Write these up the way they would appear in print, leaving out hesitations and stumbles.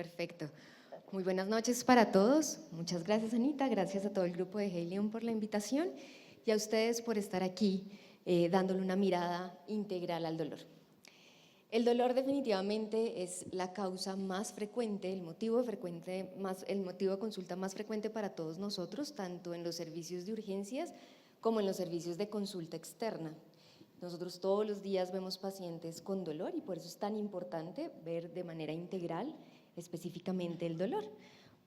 Perfecto. Muy buenas noches para todos. Muchas gracias, Anita. Gracias a todo el grupo de Helium por la invitación y a ustedes por estar aquí dándole una mirada integral al dolor. El dolor definitivamente es la causa más frecuente, el motivo de consulta más frecuente para todos nosotros, tanto en los servicios de urgencias como en los servicios de consulta externa. Nosotros todos los días vemos pacientes con dolor y por eso es tan importante ver de manera integral específicamente el dolor.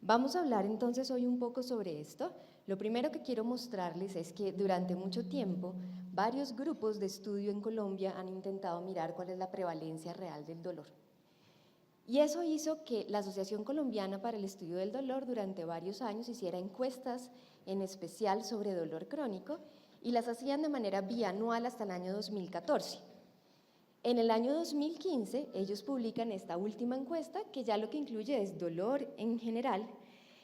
Vamos a hablar entonces hoy un poco sobre esto. Lo primero que quiero mostrarles es que durante mucho tiempo varios grupos de estudio en Colombia han intentado mirar cuál es la prevalencia real del dolor. Y eso hizo que la Asociación Colombiana para el Estudio del Dolor durante varios años hiciera encuestas en especial sobre dolor crónico y las hacían de manera bianual hasta el año 2014. En el año 2015 ellos publican esta última encuesta que ya lo que incluye es dolor en general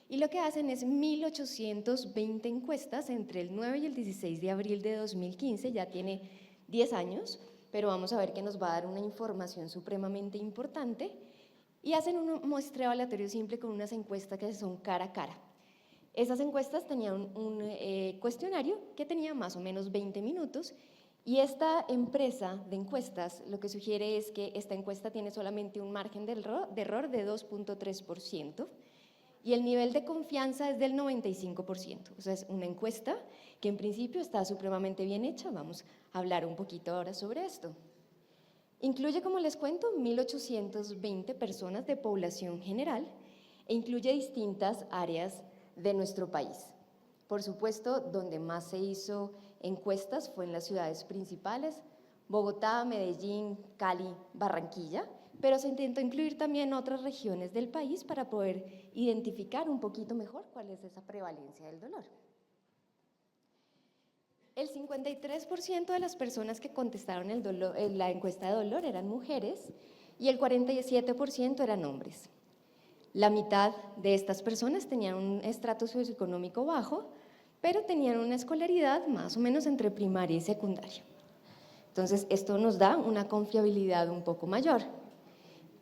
y lo que hacen es 1820 encuestas entre el 9 y el 16 de abril de 2015, ya tiene 10 años, pero vamos a ver que nos va a dar una información supremamente importante y hacen un muestreo aleatorio simple con unas encuestas que son cara a cara. Esas encuestas tenían un cuestionario que tenía más o menos 20 minutos y esta empresa de encuestas lo que sugiere es que esta encuesta tiene solamente un margen de error de 2.3% y el nivel de confianza es del 95%. O sea, es una encuesta que en principio está supremamente bien hecha. Vamos a hablar un poquito ahora sobre esto. Incluye, como les cuento, 1820 personas de población general e incluye distintas áreas de nuestro país. Por supuesto, donde más se hizo encuestas fue en las ciudades principales, Bogotá, Medellín, Cali, Barranquilla, pero se intentó incluir también otras regiones del país para poder identificar un poquito mejor cuál es esa prevalencia del dolor. El 53% de las personas que contestaron la encuesta de dolor eran mujeres y el 47% eran hombres. La mitad de estas personas tenían un estrato socioeconómico bajo, pero tenían una escolaridad más o menos entre primaria y secundaria. Entonces, esto nos da una confiabilidad un poco mayor.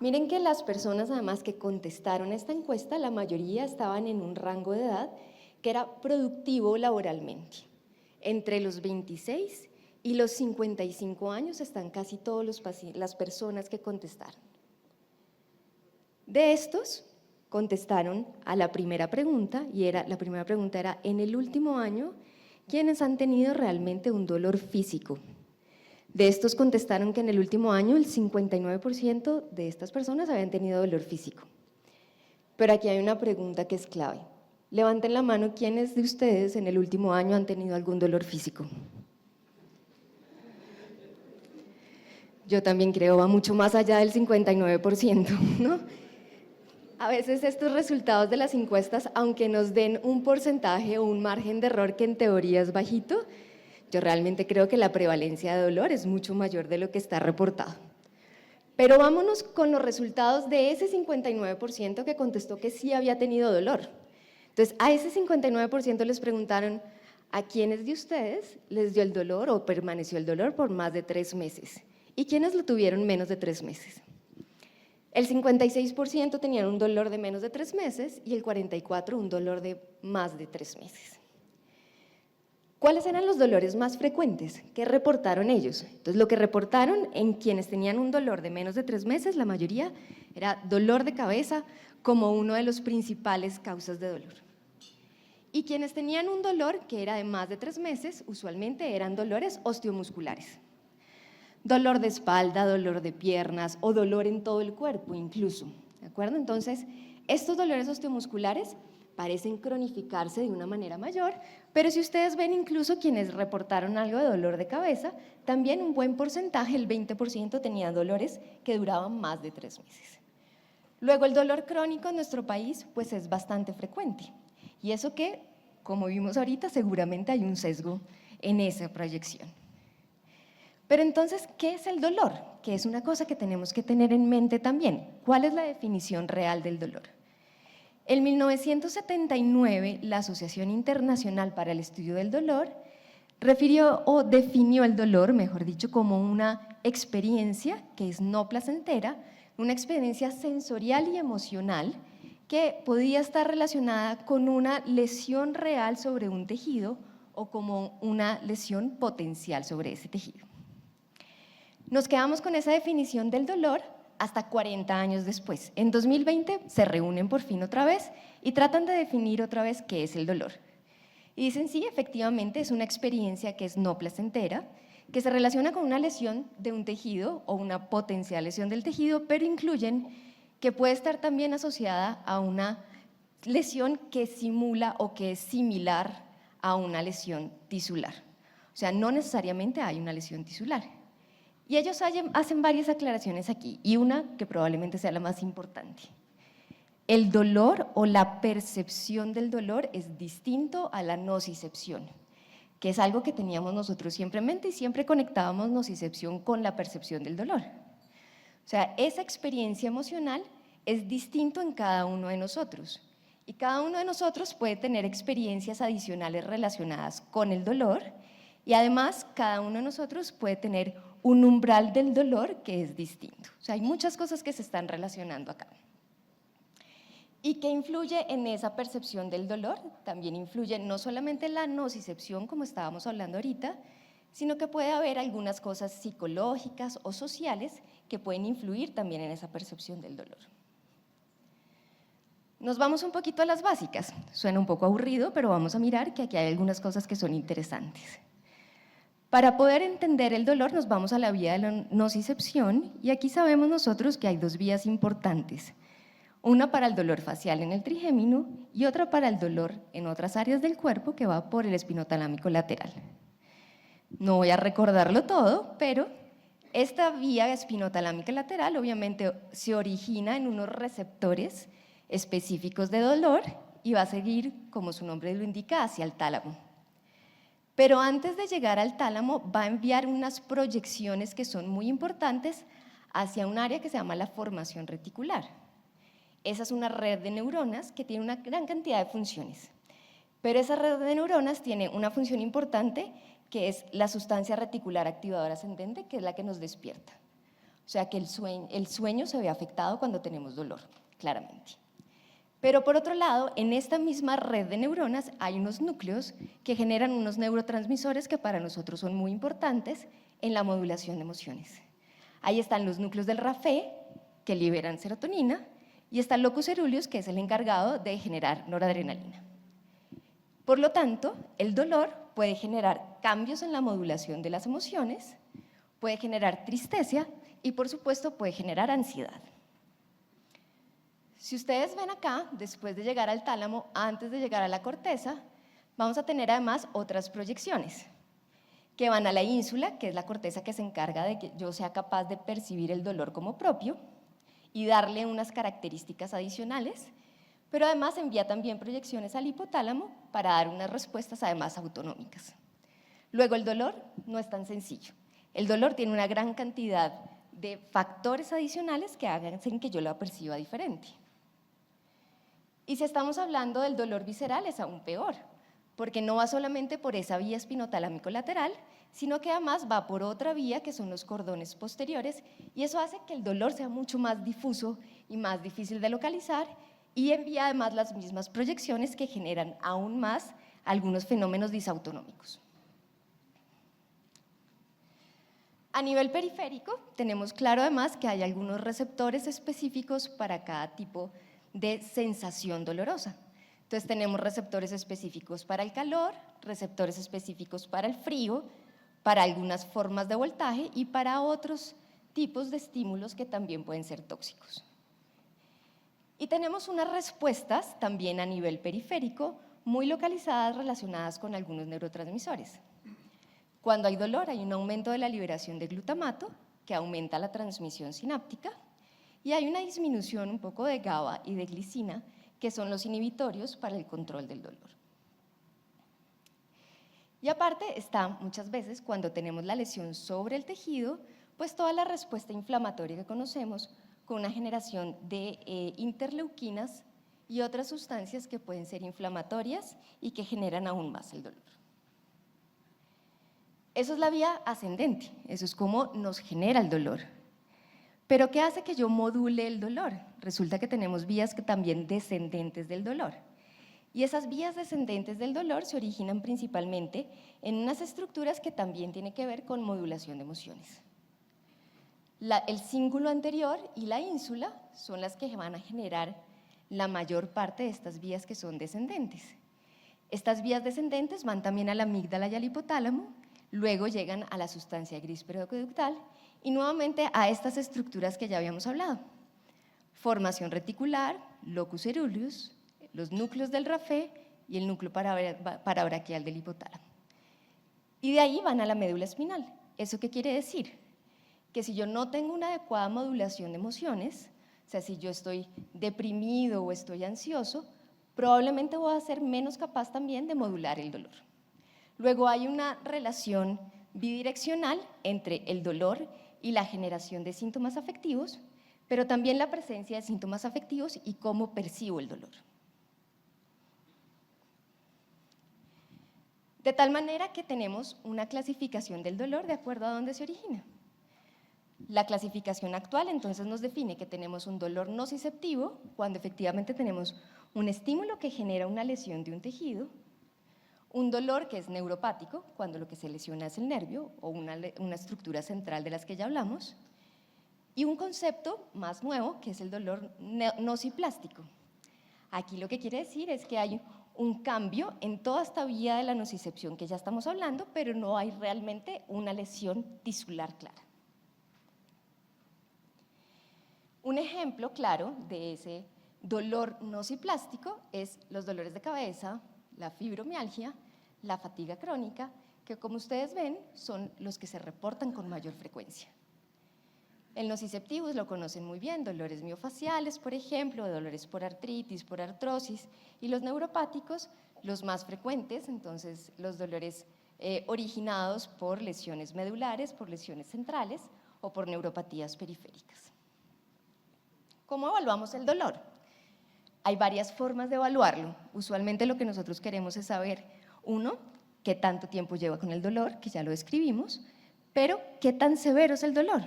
Miren que las personas además que contestaron esta encuesta, la mayoría estaban en un rango de edad que era productivo laboralmente. Entre los 26 y los 55 años están casi todas las personas que contestaron. De estos, contestaron a la primera pregunta, y la primera pregunta era, en el último año, ¿quiénes han tenido realmente un dolor físico? De estos contestaron que en el último año el 59% de estas personas habían tenido dolor físico. Pero aquí hay una pregunta que es clave. Levanten la mano, ¿quiénes de ustedes en el último año han tenido algún dolor físico? Yo también creo, va mucho más allá del 59%, ¿no? A veces estos resultados de las encuestas, aunque nos den un porcentaje o un margen de error que en teoría es bajito, yo realmente creo que la prevalencia de dolor es mucho mayor de lo que está reportado. Pero vámonos con los resultados de ese 59% que contestó que sí había tenido dolor. Entonces, a ese 59% les preguntaron a quiénes de ustedes les dio el dolor o permaneció el dolor por más de 3 meses y quiénes lo tuvieron menos de 3 meses. El 56% tenían un dolor de menos de 3 meses y el 44% un dolor de más de 3 meses. ¿Cuáles eran los dolores más frecuentes? ¿Qué reportaron ellos? Entonces, lo que reportaron en quienes tenían un dolor de menos de 3 meses, la mayoría era dolor de cabeza como uno de los principales causas de dolor. Y quienes tenían un dolor que era de más de 3 meses, usualmente eran dolores osteomusculares. Dolor de espalda, dolor de piernas o dolor en todo el cuerpo incluso, ¿de acuerdo? Entonces, estos dolores osteomusculares parecen cronificarse de una manera mayor, pero si ustedes ven incluso quienes reportaron algo de dolor de cabeza, también un buen porcentaje, el 20%, tenían dolores que duraban más de 3 meses. Luego, el dolor crónico en nuestro país pues es bastante frecuente, y eso que, como vimos ahorita, seguramente hay un sesgo en esa proyección. Pero entonces, ¿qué es el dolor? Que es una cosa que tenemos que tener en mente también. ¿Cuál es la definición real del dolor? En 1979, la Asociación Internacional para el Estudio del Dolor refirió o definió el dolor, mejor dicho, como una experiencia que es no placentera, una experiencia sensorial y emocional que podía estar relacionada con una lesión real sobre un tejido o como una lesión potencial sobre ese tejido. Nos quedamos con esa definición del dolor hasta 40 años después. En 2020 se reúnen por fin otra vez y tratan de definir otra vez qué es el dolor. Y dicen, sí, efectivamente es una experiencia que es no placentera, que se relaciona con una lesión de un tejido o una potencial lesión del tejido, pero incluyen que puede estar también asociada a una lesión que simula o que es similar a una lesión tisular. O sea, no necesariamente hay una lesión tisular. Y ellos hacen varias aclaraciones aquí, y una que probablemente sea la más importante. El dolor o la percepción del dolor es distinto a la nocicepción, que es algo que teníamos nosotros siempre en mente y siempre conectábamos nocicepción con la percepción del dolor. O sea, esa experiencia emocional es distinto en cada uno de nosotros, y cada uno de nosotros puede tener experiencias adicionales relacionadas con el dolor, y además cada uno de nosotros puede tener un umbral del dolor que es distinto. O sea, hay muchas cosas que se están relacionando acá. ¿Y qué influye en esa percepción del dolor? También influye no solamente la nocicepción, como estábamos hablando ahorita, sino que puede haber algunas cosas psicológicas o sociales que pueden influir también en esa percepción del dolor. Nos vamos un poquito a las básicas. Suena un poco aburrido, pero vamos a mirar que aquí hay algunas cosas que son interesantes. Para poder entender el dolor nos vamos a la vía de la nocicepción, y aquí sabemos nosotros que hay dos vías importantes. Una para el dolor facial en el trigémino y otra para el dolor en otras áreas del cuerpo que va por el espinotalámico lateral. No voy a recordarlo todo, pero esta vía espinotalámica lateral obviamente se origina en unos receptores específicos de dolor y va a seguir, como su nombre lo indica, hacia el tálamo. Pero antes de llegar al tálamo va a enviar unas proyecciones que son muy importantes hacia un área que se llama la formación reticular. Esa es una red de neuronas que tiene una gran cantidad de funciones, pero esa red de neuronas tiene una función importante que es la sustancia reticular activadora ascendente, que es la que nos despierta. O sea que el sueño se ve afectado cuando tenemos dolor, claramente. Pero por otro lado, en esta misma red de neuronas hay unos núcleos que generan unos neurotransmisores que para nosotros son muy importantes en la modulación de emociones. Ahí están los núcleos del RAFE, que liberan serotonina, y está el locus coeruleus, que es el encargado de generar noradrenalina. Por lo tanto, el dolor puede generar cambios en la modulación de las emociones, puede generar tristeza y, por supuesto, puede generar ansiedad. Si ustedes ven acá, después de llegar al tálamo, antes de llegar a la corteza, vamos a tener además otras proyecciones que van a la ínsula, que es la corteza que se encarga de que yo sea capaz de percibir el dolor como propio y darle unas características adicionales, pero además envía también proyecciones al hipotálamo para dar unas respuestas además autonómicas. Luego, el dolor no es tan sencillo. El dolor tiene una gran cantidad de factores adicionales que hacen que yo lo perciba diferente. Y si estamos hablando del dolor visceral es aún peor, porque no va solamente por esa vía espinotalámico lateral, sino que además va por otra vía que son los cordones posteriores, y eso hace que el dolor sea mucho más difuso y más difícil de localizar, y envía además las mismas proyecciones que generan aún más algunos fenómenos disautonómicos. A nivel periférico, tenemos claro además que hay algunos receptores específicos para cada tipo de sensación dolorosa. Entonces tenemos receptores específicos para el calor, receptores específicos para el frío, para algunas formas de voltaje y para otros tipos de estímulos que también pueden ser tóxicos. Y tenemos unas respuestas también a nivel periférico muy localizadas relacionadas con algunos neurotransmisores. Cuando hay dolor hay un aumento de la liberación de glutamato que aumenta la transmisión sináptica, y hay una disminución un poco de GABA y de glicina, que son los inhibitorios para el control del dolor. Y aparte está muchas veces cuando tenemos la lesión sobre el tejido, pues toda la respuesta inflamatoria que conocemos con una generación de interleuquinas y otras sustancias que pueden ser inflamatorias y que generan aún más el dolor. Eso es la vía ascendente, eso es cómo nos genera el dolor. Pero ¿qué hace que yo module el dolor? Resulta que tenemos vías que también descendentes del dolor. Y esas vías descendentes del dolor se originan principalmente en unas estructuras que también tienen que ver con modulación de emociones. El cíngulo anterior y la ínsula son las que van a generar la mayor parte de estas vías que son descendentes. Estas vías descendentes van también a la amígdala y al hipotálamo, luego llegan a la sustancia gris periaqueductal y nuevamente a estas estructuras que ya habíamos hablado. Formación reticular, locus coeruleus, los núcleos del rapé y el núcleo parabraquial del hipotálamo. Y de ahí van a la médula espinal. ¿Eso qué quiere decir? Que si yo no tengo una adecuada modulación de emociones, o sea, si yo estoy deprimido o estoy ansioso, probablemente voy a ser menos capaz también de modular el dolor. Luego hay una relación bidireccional entre el dolor y la generación de síntomas afectivos, pero también la presencia de síntomas afectivos y cómo percibo el dolor. De tal manera que tenemos una clasificación del dolor de acuerdo a dónde se origina. La clasificación actual entonces nos define que tenemos un dolor nociceptivo cuando efectivamente tenemos un estímulo que genera una lesión de un tejido, un dolor que es neuropático cuando lo que se lesiona es el nervio o una estructura central de las que ya hablamos, y un concepto más nuevo que es el dolor nociplástico. Aquí lo que quiere decir es que hay un cambio en toda esta vía de la nocicepción que ya estamos hablando, pero no hay realmente una lesión tisular clara. Un ejemplo claro de ese dolor nociplástico es los dolores de cabeza, la fibromialgia, la fatiga crónica, que como ustedes ven son los que se reportan con mayor frecuencia. El nociceptivo lo conocen muy bien, dolores miofaciales, por ejemplo, dolores por artritis, por artrosis, y los neuropáticos, los más frecuentes, entonces los dolores originados por lesiones medulares, por lesiones centrales o por neuropatías periféricas. ¿Cómo evaluamos el dolor? Hay varias formas de evaluarlo. Usualmente lo que nosotros queremos es saber, uno, qué tanto tiempo lleva con el dolor, que ya lo describimos, pero qué tan severo es el dolor.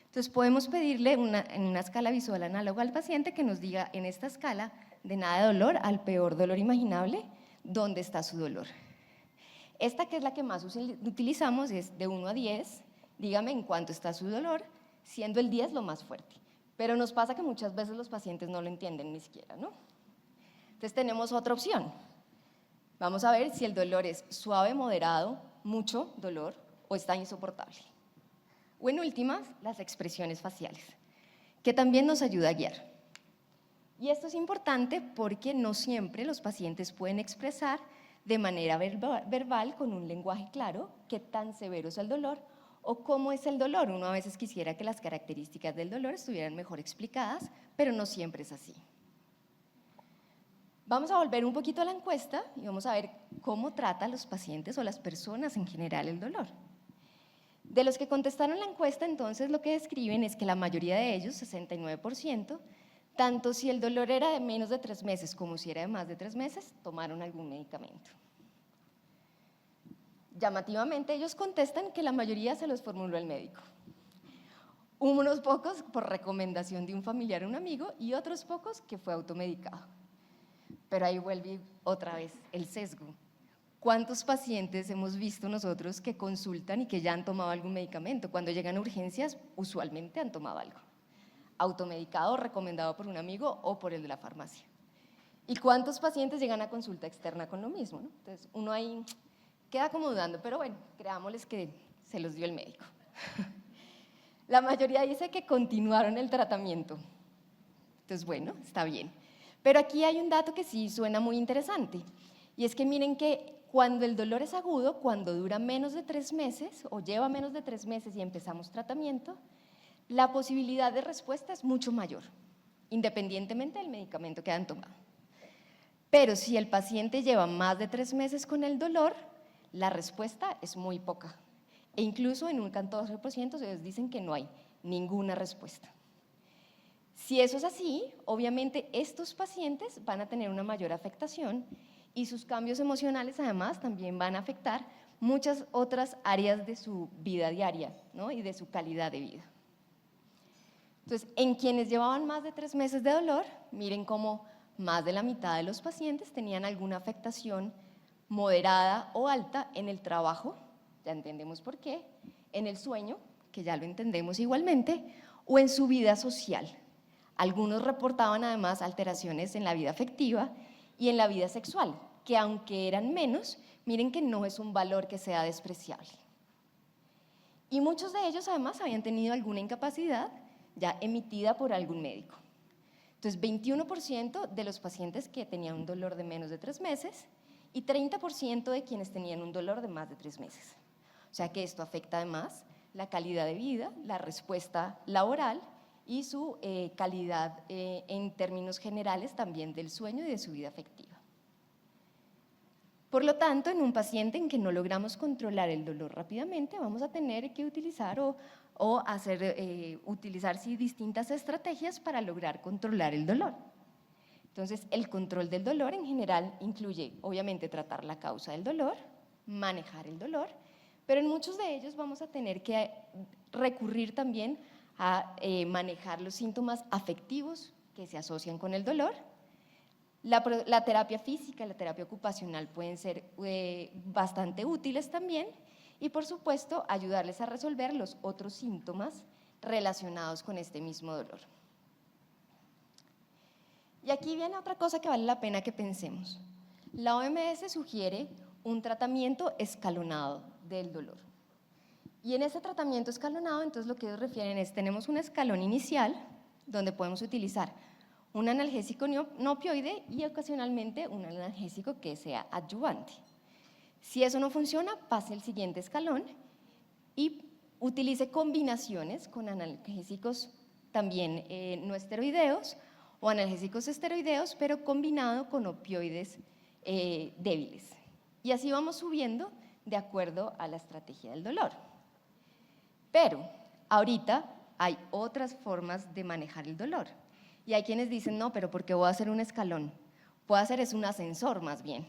Entonces podemos pedirle en una escala visual análoga al paciente que nos diga en esta escala de nada de dolor al peor dolor imaginable, ¿dónde está su dolor? Esta, que es la que más utilizamos, es de 1 a 10, dígame en cuánto está su dolor, siendo el 10 lo más fuerte. Pero nos pasa que muchas veces los pacientes no lo entienden ni siquiera, ¿no? Entonces tenemos otra opción. Vamos a ver si el dolor es suave, moderado, mucho dolor o está insoportable. O en últimas, las expresiones faciales, que también nos ayuda a guiar. Y esto es importante porque no siempre los pacientes pueden expresar de manera verbal, con un lenguaje claro, qué tan severo es el dolor o cómo es el dolor. Uno a veces quisiera que las características del dolor estuvieran mejor explicadas, pero no siempre es así. Vamos a volver un poquito a la encuesta y vamos a ver cómo trata a los pacientes o las personas en general el dolor. De los que contestaron la encuesta, entonces, lo que describen es que la mayoría de ellos, 69%, tanto si el dolor era de menos de 3 meses como si era de más de 3 meses, tomaron algún medicamento. Llamativamente, ellos contestan que la mayoría se los formuló el médico. Unos pocos por recomendación de un familiar o un amigo y otros pocos que fue automedicado. Pero ahí vuelve otra vez el sesgo. ¿Cuántos pacientes hemos visto nosotros que consultan y que ya han tomado algún medicamento? Cuando llegan a urgencias, usualmente han tomado algo. Automedicado, recomendado por un amigo o por el de la farmacia. ¿Y cuántos pacientes llegan a consulta externa con lo mismo, ¿no? Entonces, uno ahí queda como dudando, pero bueno, creámosles que se los dio el médico. La mayoría dice que continuaron el tratamiento. Entonces, bueno, está bien. Pero aquí hay un dato que sí suena muy interesante, y es que miren que cuando el dolor es agudo, cuando dura menos de 3 meses o lleva menos de 3 meses y empezamos tratamiento, la posibilidad de respuesta es mucho mayor, independientemente del medicamento que hayan tomado. Pero si el paciente lleva más de 3 meses con el dolor, la respuesta es muy poca. E incluso en un 14% ellos dicen que no hay ninguna respuesta. Si eso es así, obviamente estos pacientes van a tener una mayor afectación y sus cambios emocionales además también van a afectar muchas otras áreas de su vida diaria, ¿no? Y de su calidad de vida. Entonces, en quienes llevaban más de 3 meses de dolor, miren cómo más de la mitad de los pacientes tenían alguna afectación moderada o alta en el trabajo, ya entendemos por qué, en el sueño, que ya lo entendemos igualmente, o en su vida social. Algunos reportaban además alteraciones en la vida afectiva y en la vida sexual, que aunque eran menos, miren que no es un valor que sea despreciable. Y muchos de ellos además habían tenido alguna incapacidad ya emitida por algún médico. Entonces, 21% de los pacientes que tenían un dolor de menos de 3 meses y 30% de quienes tenían un dolor de más de 3 meses. O sea que esto afecta además la calidad de vida, la respuesta laboral y su calidad en términos generales también del sueño y de su vida afectiva. Por lo tanto, en un paciente en que no logramos controlar el dolor rápidamente, vamos a tener que utilizar utilizar distintas estrategias para lograr controlar el dolor. Entonces, el control del dolor en general incluye, obviamente, tratar la causa del dolor, manejar el dolor, pero en muchos de ellos vamos a tener que recurrir también a manejar los síntomas afectivos que se asocian con el dolor. La terapia física y la terapia ocupacional pueden ser bastante útiles también y, por supuesto, ayudarles a resolver los otros síntomas relacionados con este mismo dolor. Y aquí viene otra cosa que vale la pena que pensemos. La OMS sugiere un tratamiento escalonado del dolor. Y en ese tratamiento escalonado, entonces lo que ellos refieren es, tenemos un escalón inicial donde podemos utilizar un analgésico no opioide y ocasionalmente un analgésico que sea adyuvante. Si eso no funciona, pase el siguiente escalón y utilice combinaciones con analgésicos también no esteroideos o analgésicos esteroideos, pero combinado con opioides débiles. Y así vamos subiendo de acuerdo a la estrategia del dolor. Pero ahorita hay otras formas de manejar el dolor. Y hay quienes dicen, no, pero ¿por qué voy a hacer un escalón? Puedo hacer es un ascensor más bien.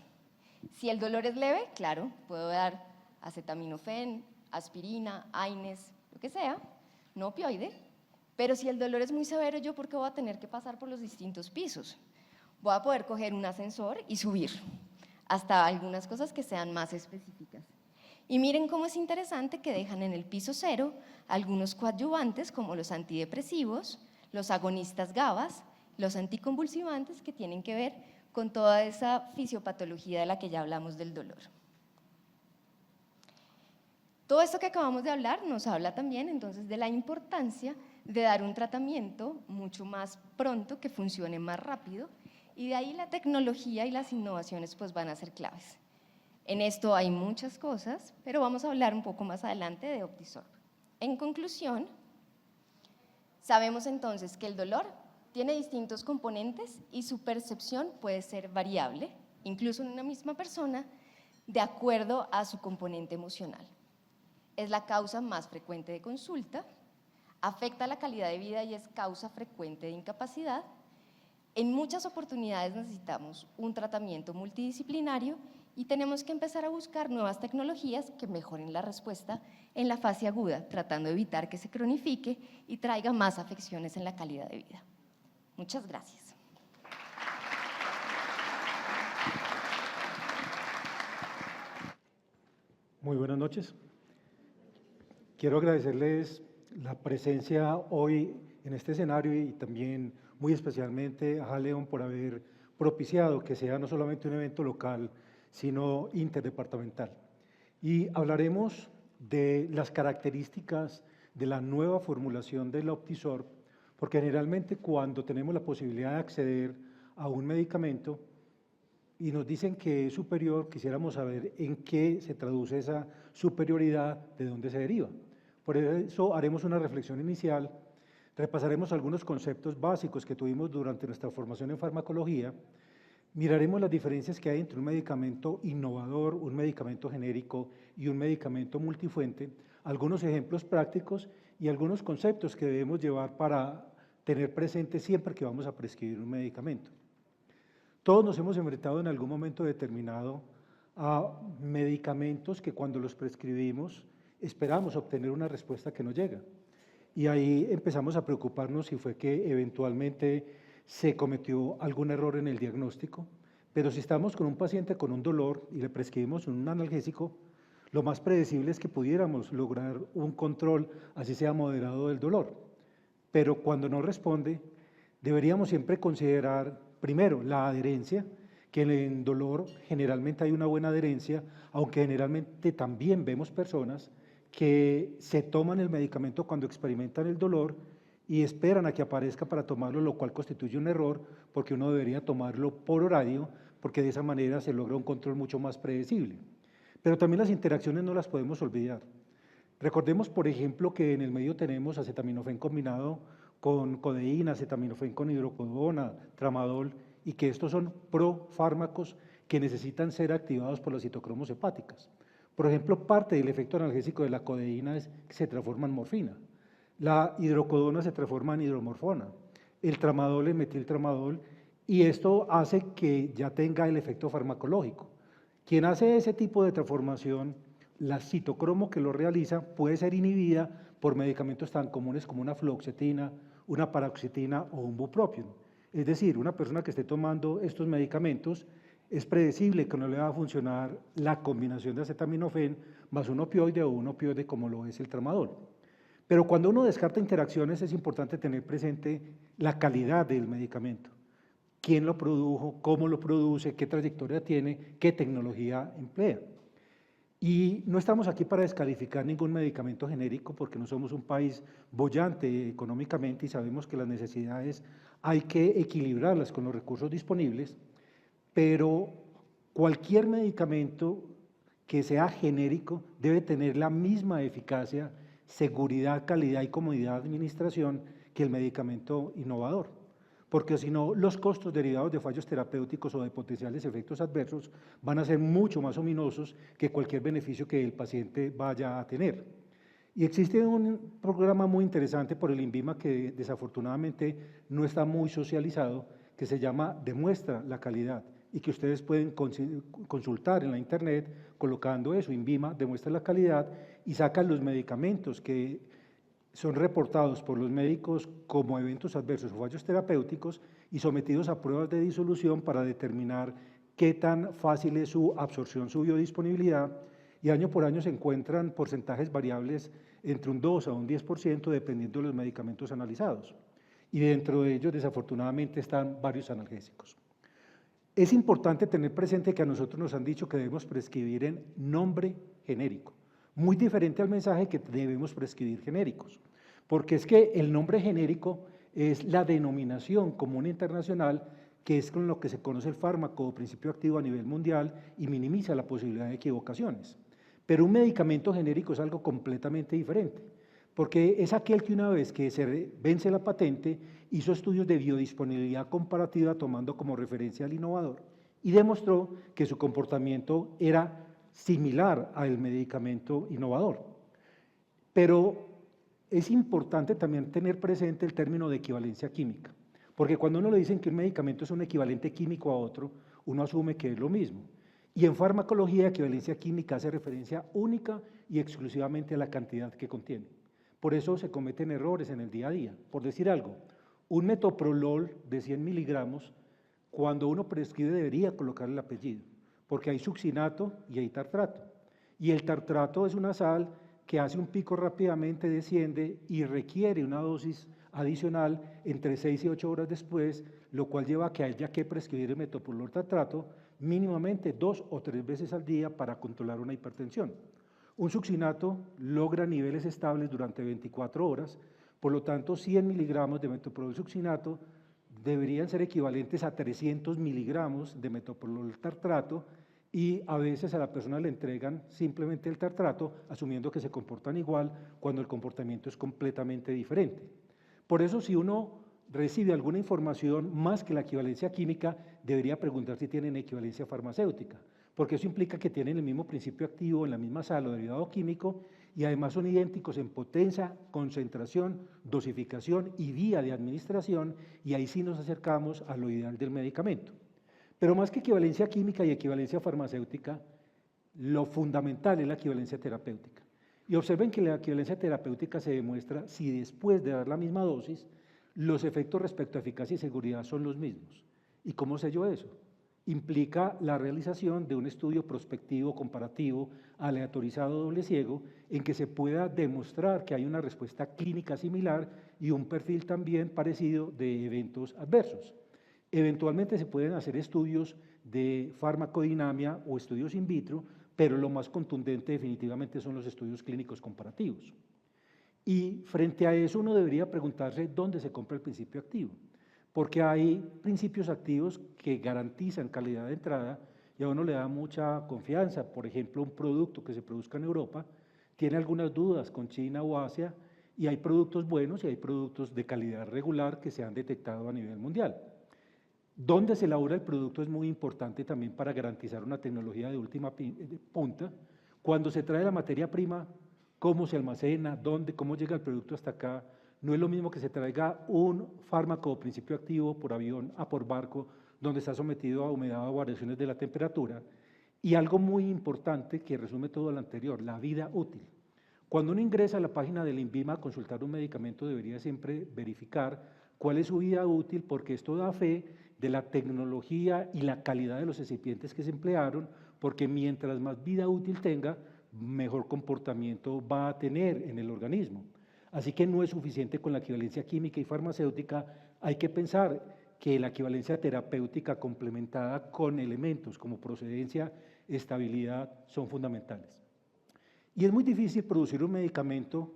Si el dolor es leve, claro, puedo dar acetaminofén, aspirina, AINES, lo que sea, no opioide. Pero si el dolor es muy severo, ¿yo por qué voy a tener que pasar por los distintos pisos? Voy a poder coger un ascensor y subir hasta algunas cosas que sean más específicas. Y miren cómo es interesante que dejan en el piso 0 algunos coadyuvantes como los antidepresivos, los agonistas GABAs, los anticonvulsivantes que tienen que ver con toda esa fisiopatología de la que ya hablamos del dolor. Todo esto que acabamos de hablar nos habla también entonces de la importancia de dar un tratamiento mucho más pronto, que funcione más rápido, y de ahí la tecnología y las innovaciones pues van a ser claves. En esto hay muchas cosas, pero vamos a hablar un poco más adelante de Optizorb. En conclusión, sabemos entonces que el dolor tiene distintos componentes y su percepción puede ser variable, incluso en una misma persona, de acuerdo a su componente emocional. Es la causa más frecuente de consulta, afecta la calidad de vida y es causa frecuente de incapacidad. En muchas oportunidades necesitamos un tratamiento multidisciplinario y tenemos que empezar a buscar nuevas tecnologías que mejoren la respuesta en la fase aguda, tratando de evitar que se cronifique y traiga más afecciones en la calidad de vida. Muchas gracias. Muy buenas noches. Quiero agradecerles la presencia hoy en este escenario y también muy especialmente a Haleon por haber propiciado que sea no solamente un evento local, sino interdepartamental. Y hablaremos de las características de la nueva formulación del Optizorb, porque generalmente cuando tenemos la posibilidad de acceder a un medicamento y nos dicen que es superior, quisiéramos saber en qué se traduce esa superioridad, de dónde se deriva. Por eso haremos una reflexión inicial, repasaremos algunos conceptos básicos que tuvimos durante nuestra formación en farmacología, miraremos las diferencias que hay entre un medicamento innovador, un medicamento genérico y un medicamento multifuente, algunos ejemplos prácticos y algunos conceptos que debemos llevar para tener presente siempre que vamos a prescribir un medicamento. Todos nos hemos enfrentado en algún momento determinado a medicamentos que cuando los prescribimos esperamos obtener una respuesta que no llega. y ahí empezamos a preocuparnos si fue que eventualmente se cometió algún error en el diagnóstico, pero si estamos con un paciente con un dolor y le prescribimos un analgésico, lo más predecible es que pudiéramos lograr un control, así sea moderado, del dolor. Pero cuando no responde, deberíamos siempre considerar, primero, la adherencia, que en dolor generalmente hay una buena adherencia, aunque generalmente también vemos personas que se toman el medicamento cuando experimentan el dolor y esperan a que aparezca para tomarlo, lo cual constituye un error, porque uno debería tomarlo por horario, porque de esa manera se logra un control mucho más predecible. Pero también las interacciones no las podemos olvidar. Recordemos, por ejemplo, que en el medio tenemos acetaminofén combinado con codeína, acetaminofén con hidrocodona, tramadol, y que estos son profármacos que necesitan ser activados por las citocromos hepáticas. Por ejemplo, parte del efecto analgésico de la codeína es que se transforma en morfina. La hidrocodona se transforma en hidromorfona, el tramadol en metiltramadol, y esto hace que ya tenga el efecto farmacológico. Quien hace ese tipo de transformación, la citocromo que lo realiza puede ser inhibida por medicamentos tan comunes como una fluoxetina, una paroxetina o un bupropión. Es decir, una persona que esté tomando estos medicamentos es predecible que no le va a funcionar la combinación de acetaminofén más un opioide o un opioide como lo es el tramadol. Pero cuando uno descarta interacciones es importante tener presente la calidad del medicamento. Quién lo produjo, cómo lo produce, qué trayectoria tiene, qué tecnología emplea. Y no estamos aquí para descalificar ningún medicamento genérico porque no somos un país boyante económicamente y sabemos que las necesidades hay que equilibrarlas con los recursos disponibles, pero cualquier medicamento que sea genérico debe tener la misma eficacia, seguridad, calidad y comodidad de administración que el medicamento innovador, porque si no, los costos derivados de fallos terapéuticos o de potenciales efectos adversos van a ser mucho más ominosos que cualquier beneficio que el paciente vaya a tener. Y existe un programa muy interesante por el INVIMA que desafortunadamente no está muy socializado, que se llama Demuestra la Calidad, y que ustedes pueden consultar en la internet colocando eso, INVIMA, Demuestra la Calidad, y sacan los medicamentos que son reportados por los médicos como eventos adversos o fallos terapéuticos y sometidos a pruebas de disolución para determinar qué tan fácil es su absorción, su biodisponibilidad, y año por año se encuentran porcentajes variables entre un 2 a un 10% dependiendo de los medicamentos analizados. Y dentro de ellos, desafortunadamente, están varios analgésicos. Es importante tener presente que a nosotros nos han dicho que debemos prescribir en nombre genérico, muy diferente al mensaje que debemos prescribir genéricos, porque es que el nombre genérico es la denominación común internacional que es con lo que se conoce el fármaco o principio activo a nivel mundial y minimiza la posibilidad de equivocaciones. Pero un medicamento genérico es algo completamente diferente, porque es aquel que una vez que se vence la patente hizo estudios de biodisponibilidad comparativa tomando como referencia al innovador y demostró que su comportamiento era similar al medicamento innovador. Pero es importante también tener presente el término de equivalencia química, porque cuando uno le dicen que un medicamento es un equivalente químico a otro, uno asume que es lo mismo. Y en farmacología, equivalencia química hace referencia única y exclusivamente a la cantidad que contiene. Por eso se cometen errores en el día a día. Por decir algo, un metoprolol de 100 miligramos, cuando uno prescribe debería colocar el apellido, porque hay succinato y hay tartrato. Y el tartrato es una sal que hace un pico rápidamente, desciende y requiere una dosis adicional entre 6 y 8 horas después, lo cual lleva a que haya que prescribir el metoprolol tartrato mínimamente 2 o 3 veces al día para controlar una hipertensión. Un succinato logra niveles estables durante 24 horas, por lo tanto 100 miligramos de metoprolol succinato deberían ser equivalentes a 300 miligramos de metoprolol tartrato y a veces a la persona le entregan simplemente el tartrato asumiendo que se comportan igual cuando el comportamiento es completamente diferente. Por eso si uno recibe alguna información más que la equivalencia química, debería preguntar si tienen equivalencia farmacéutica, porque eso implica que tienen el mismo principio activo en la misma sal o derivado químico y además son idénticos en potencia, concentración, dosificación y vía de administración, y ahí sí nos acercamos a lo ideal del medicamento. Pero más que equivalencia química y equivalencia farmacéutica, lo fundamental es la equivalencia terapéutica. Y Y observen que la equivalencia terapéutica se demuestra si después de dar la misma dosis, los efectos respecto a eficacia y seguridad son los mismos. ¿Y cómo sé yo eso? Implica la realización de un estudio prospectivo, comparativo, aleatorizado, doble ciego, en que se pueda demostrar que hay una respuesta clínica similar y un perfil también parecido de eventos adversos. Eventualmente se pueden hacer estudios de farmacodinamia o estudios in vitro, pero lo más contundente definitivamente son los estudios clínicos comparativos. Y frente a eso uno debería preguntarse dónde se compra el principio activo, porque hay principios activos que garantizan calidad de entrada y a uno le da mucha confianza. Por ejemplo, un producto que se produzca en Europa tiene algunas dudas con China o Asia, y hay productos buenos y hay productos de calidad regular que se han detectado a nivel mundial. Dónde se elabora el producto es muy importante también para garantizar una tecnología de última punta. Cuando se trae la materia prima, cómo se almacena, dónde, cómo llega el producto hasta acá. No es lo mismo que se traiga un fármaco o principio activo por avión a por barco, donde está sometido a humedad o variaciones de la temperatura. Y algo muy importante que resume todo lo anterior, la vida útil. Cuando uno ingresa a la página del INVIMA a consultar un medicamento, debería siempre verificar cuál es su vida útil, porque esto da fe de la tecnología y la calidad de los recipientes que se emplearon, porque mientras más vida útil tenga, mejor comportamiento va a tener en el organismo. Así que no es suficiente con la equivalencia química y farmacéutica, hay que pensar que la equivalencia terapéutica complementada con elementos como procedencia, estabilidad, son fundamentales. Y es muy difícil producir un medicamento,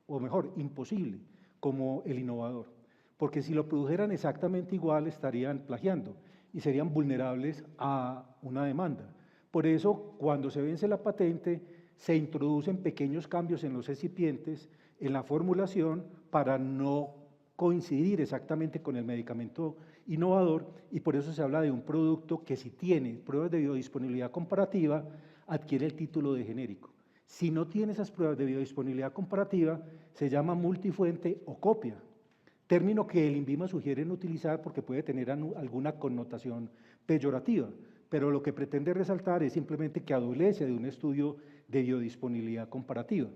o mejor, imposible, como el innovador, porque si lo produjeran exactamente igual estarían plagiando y serían vulnerables a una demanda. Por eso, cuando se vence la patente, se introducen pequeños cambios en los recipientes, en la formulación, para no coincidir exactamente con el medicamento innovador, y por eso se habla de un producto que, si tiene pruebas de biodisponibilidad comparativa, adquiere el título de genérico. Si no tiene esas pruebas de biodisponibilidad comparativa, se llama multifuente o copia, término que el INVIMA sugiere no utilizar porque puede tener alguna connotación peyorativa, pero lo que pretende resaltar es simplemente que adolece de un estudio de biodisponibilidad comparativa.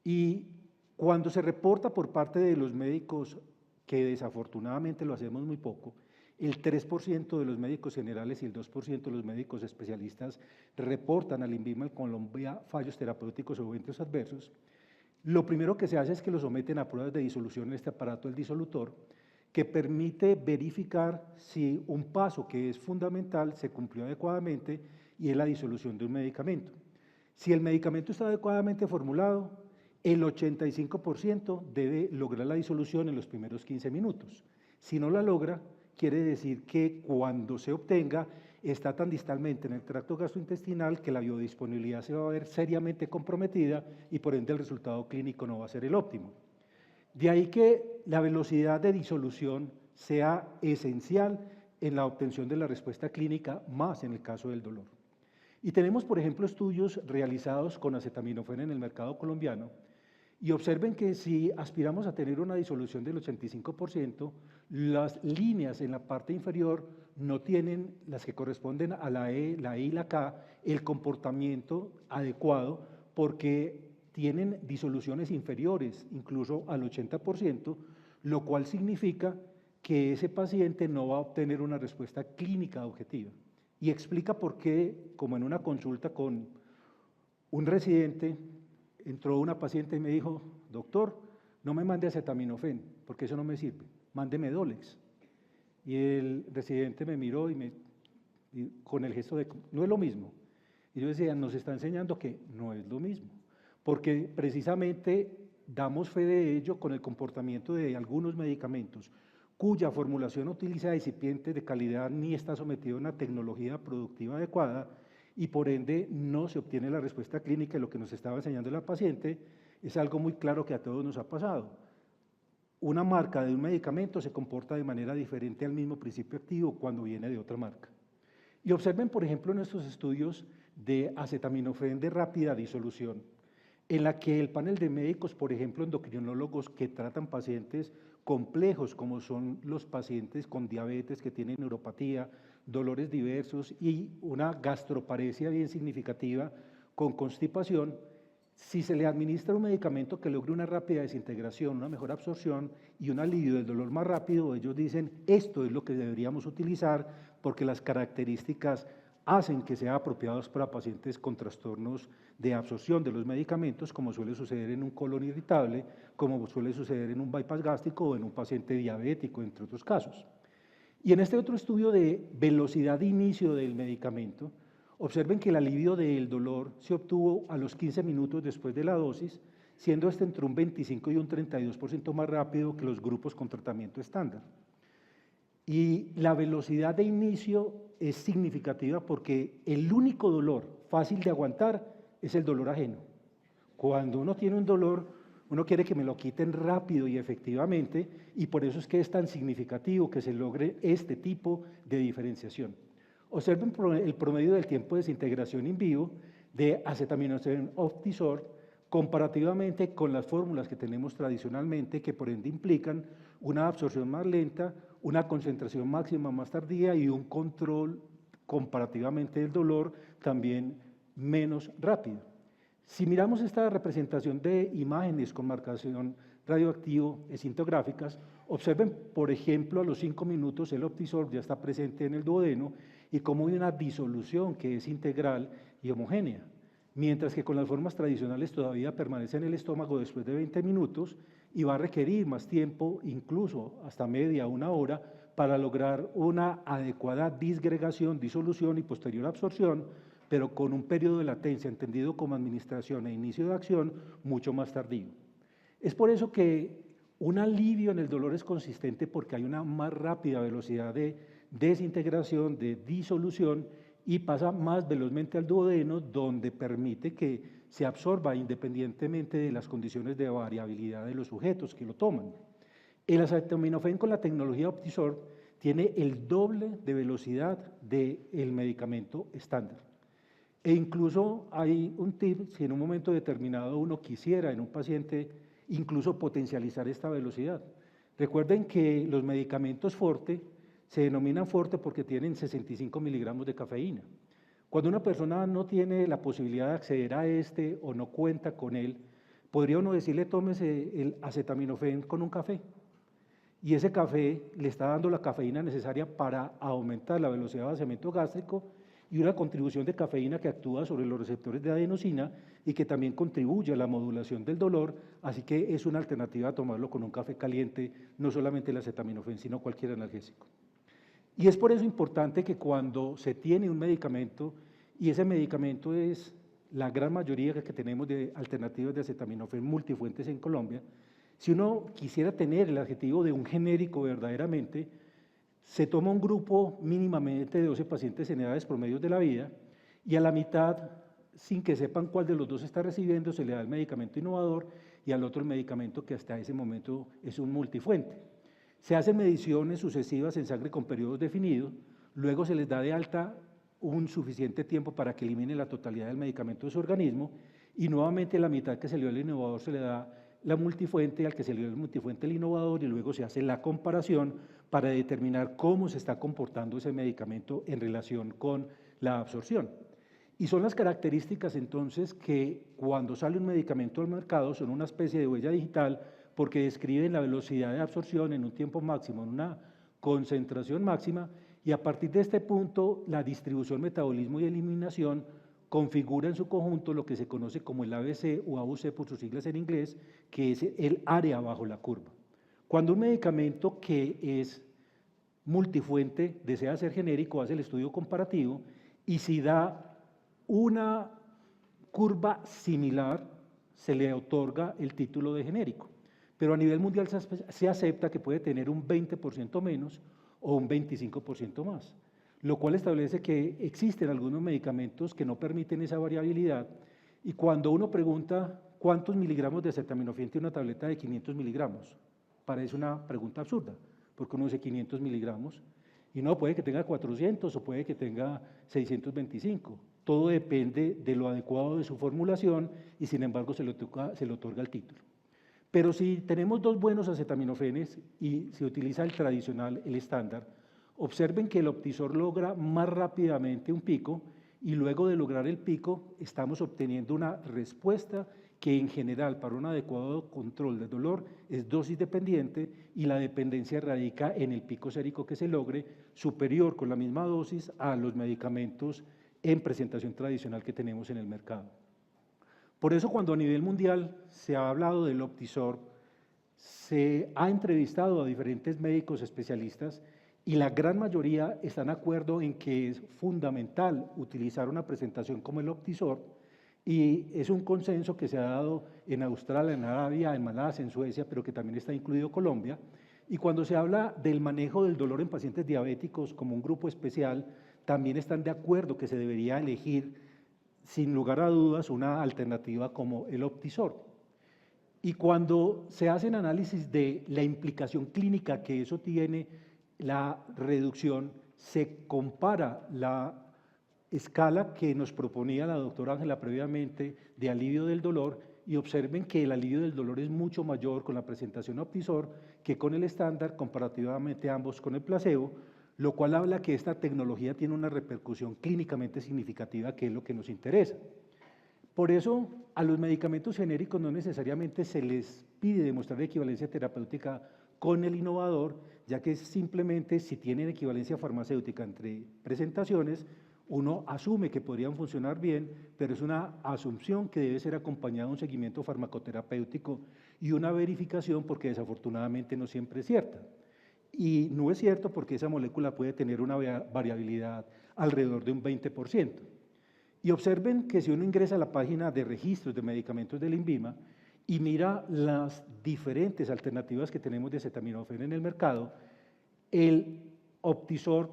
Y cuando se reporta por parte de los médicos, que desafortunadamente lo hacemos muy poco, el 3% de los médicos generales y el 2% de los médicos especialistas reportan al INVIMA en Colombia fallos terapéuticos o eventos adversos. Lo primero que se hace es que lo someten a pruebas de disolución en este aparato, el disolutor, que permite verificar si un paso que es fundamental se cumplió adecuadamente, y es la disolución de un medicamento. Si el medicamento está adecuadamente formulado, el 85% debe lograr la disolución en los primeros 15 minutos. Si no la logra, quiere decir que cuando se obtenga está tan distalmente en el tracto gastrointestinal que la biodisponibilidad se va a ver seriamente comprometida y por ende el resultado clínico no va a ser el óptimo. De ahí que la velocidad de disolución sea esencial en la obtención de la respuesta clínica, más en el caso del dolor. Y tenemos, por ejemplo, estudios realizados con acetaminofén en el mercado colombiano, y observen que si aspiramos a tener una disolución del 85%, las líneas en la parte inferior no tienen, las que corresponden a la E, la I y la K, el comportamiento adecuado, porque tienen disoluciones inferiores, incluso al 80%, lo cual significa que ese paciente no va a obtener una respuesta clínica objetiva. Y explica por qué, como en una consulta con un residente, entró una paciente y me dijo: doctor, no me mande acetaminofén, porque eso no me sirve, mándeme Dolex. Y el residente me miró y con el gesto de, no es lo mismo. Y yo decía, nos está enseñando que no es lo mismo, porque precisamente damos fe de ello con el comportamiento de algunos medicamentos cuya formulación utiliza recipientes de calidad ni está sometido a una tecnología productiva adecuada, y por ende no se obtiene la respuesta clínica. Lo que nos estaba enseñando la paciente es algo muy claro que a todos nos ha pasado. Una marca de un medicamento se comporta de manera diferente al mismo principio activo cuando viene de otra marca. Y observen, por ejemplo, nuestros estudios de acetaminofén de rápida disolución, en la que el panel de médicos, por ejemplo, endocrinólogos que tratan pacientes complejos, como son los pacientes con diabetes que tienen neuropatía, dolores diversos y una gastroparesia bien significativa con constipación, Si se le administra un medicamento que logre una rápida desintegración, una mejor absorción y un alivio del dolor más rápido, ellos dicen, esto es lo que deberíamos utilizar porque las características hacen que sean apropiados para pacientes con trastornos de absorción de los medicamentos, como suele suceder en un colon irritable, como suele suceder en un bypass gástrico o en un paciente diabético, entre otros casos. Y en este otro estudio de velocidad de inicio del medicamento, observen que el alivio del dolor se obtuvo a los 15 minutos después de la dosis, siendo este entre un 25 y un 32% más rápido que los grupos con tratamiento estándar. Y la velocidad de inicio es significativa porque el único dolor fácil de aguantar es el dolor ajeno. Cuando uno tiene un dolor, uno quiere que me lo quiten rápido y efectivamente, y por eso es que es tan significativo que se logre este tipo de diferenciación. Observen el promedio del tiempo de desintegración in vivo de acetaminofén Optizorb comparativamente con las fórmulas que tenemos tradicionalmente, que por ende implican una absorción más lenta, una concentración máxima más tardía y un control comparativamente del dolor también menos rápido. Si miramos esta representación de imágenes con marcación radioactivo escintográficas, observen, por ejemplo, a los 5 minutos el Optizorb ya está presente en el duodeno y cómo hay una disolución que es integral y homogénea, mientras que con las formas tradicionales todavía permanece en el estómago después de 20 minutos y va a requerir más tiempo, incluso hasta media, una hora, para lograr una adecuada disgregación, disolución y posterior absorción, pero con un periodo de latencia entendido como administración e inicio de acción mucho más tardío. Es por eso que un alivio en el dolor es consistente porque hay una más rápida velocidad de desintegración, de disolución y pasa más velozmente al duodeno, donde permite que se absorba independientemente de las condiciones de variabilidad de los sujetos que lo toman. El acetaminofén con la tecnología Optizorb tiene el doble de velocidad del medicamento estándar. E incluso hay un tip, si en un momento determinado uno quisiera en un paciente incluso potencializar esta velocidad. Recuerden que los medicamentos Forte se denominan Forte porque tienen 65 miligramos de cafeína. Cuando una persona no tiene la posibilidad de acceder a este o no cuenta con él, podría uno decirle tómese el acetaminofén con un café. Y ese café le está dando la cafeína necesaria para aumentar la velocidad de vaciamiento gástrico y una contribución de cafeína que actúa sobre los receptores de adenosina y que también contribuye a la modulación del dolor, así que es una alternativa a tomarlo con un café caliente, no solamente el acetaminofén, sino cualquier analgésico. Y es por eso importante que cuando se tiene un medicamento, y ese medicamento es la gran mayoría que tenemos de alternativas de acetaminofén multifuentes en Colombia, si uno quisiera tener el adjetivo de un genérico verdaderamente, se toma un grupo mínimamente de 12 pacientes en edades promedios de la vida y a la mitad, sin que sepan cuál de los dos está recibiendo, se le da el medicamento innovador y al otro el medicamento que hasta ese momento es un multifuente. Se hacen mediciones sucesivas en sangre con periodos definidos, luego se les da de alta un suficiente tiempo para que elimine la totalidad del medicamento de su organismo y nuevamente la mitad que se le dio el innovador se le da la multifuente, al que se le dio el multifuente el innovador y luego se hace la comparación para determinar cómo se está comportando ese medicamento en relación con la absorción. Y son las características entonces que cuando sale un medicamento al mercado son una especie de huella digital porque describen la velocidad de absorción en un tiempo máximo, en una concentración máxima y a partir de este punto la distribución, metabolismo y eliminación configura en su conjunto lo que se conoce como el ABC o AUC por sus siglas en inglés, que es el área bajo la curva. Cuando un medicamento que es multifuente desea ser genérico, hace el estudio comparativo y si da una curva similar, se le otorga el título de genérico. Pero a nivel mundial se acepta que puede tener un 20% menos o un 25% más, lo cual establece que existen algunos medicamentos que no permiten esa variabilidad y cuando uno pregunta cuántos miligramos de acetaminofén tiene una tableta de 500 miligramos, parece una pregunta absurda, porque uno dice 500 miligramos y no, puede que tenga 400 o puede que tenga 625, todo depende de lo adecuado de su formulación y sin embargo se le otorga el título. Pero si tenemos dos buenos acetaminofenes y se utiliza el tradicional, el estándar, observen que el Optizorb logra más rápidamente un pico y luego de lograr el pico estamos obteniendo una respuesta que en general para un adecuado control del dolor es dosis dependiente y la dependencia radica en el pico sérico que se logre superior con la misma dosis a los medicamentos en presentación tradicional que tenemos en el mercado. Por eso cuando a nivel mundial se ha hablado del Optizorb, se ha entrevistado a diferentes médicos especialistas y la gran mayoría están de acuerdo en que es fundamental utilizar una presentación como el Optizorb, y es un consenso que se ha dado en Australia, en Arabia, en Malasia, en Suecia, pero que también está incluido Colombia. Y cuando se habla del manejo del dolor en pacientes diabéticos como un grupo especial, también están de acuerdo que se debería elegir, sin lugar a dudas, una alternativa como el Optizorb. Y cuando se hacen análisis de la implicación clínica que eso tiene, la reducción, se compara la escala que nos proponía la doctora Ángela previamente de alivio del dolor y observen que el alivio del dolor es mucho mayor con la presentación Optizorb que con el estándar, comparativamente ambos con el placebo, lo cual habla que esta tecnología tiene una repercusión clínicamente significativa, que es lo que nos interesa. Por eso, a los medicamentos genéricos no necesariamente se les pide demostrar equivalencia terapéutica con el innovador, ya que simplemente si tienen equivalencia farmacéutica entre presentaciones, uno asume que podrían funcionar bien, pero es una asunción que debe ser acompañada de un seguimiento farmacoterapéutico y una verificación, porque desafortunadamente no siempre es cierta. Y no es cierto porque esa molécula puede tener una variabilidad alrededor de un 20%. Y observen que si uno ingresa a la página de registros de medicamentos del INVIMA y mira las diferentes alternativas que tenemos de acetaminofén en el mercado, el Optizorb,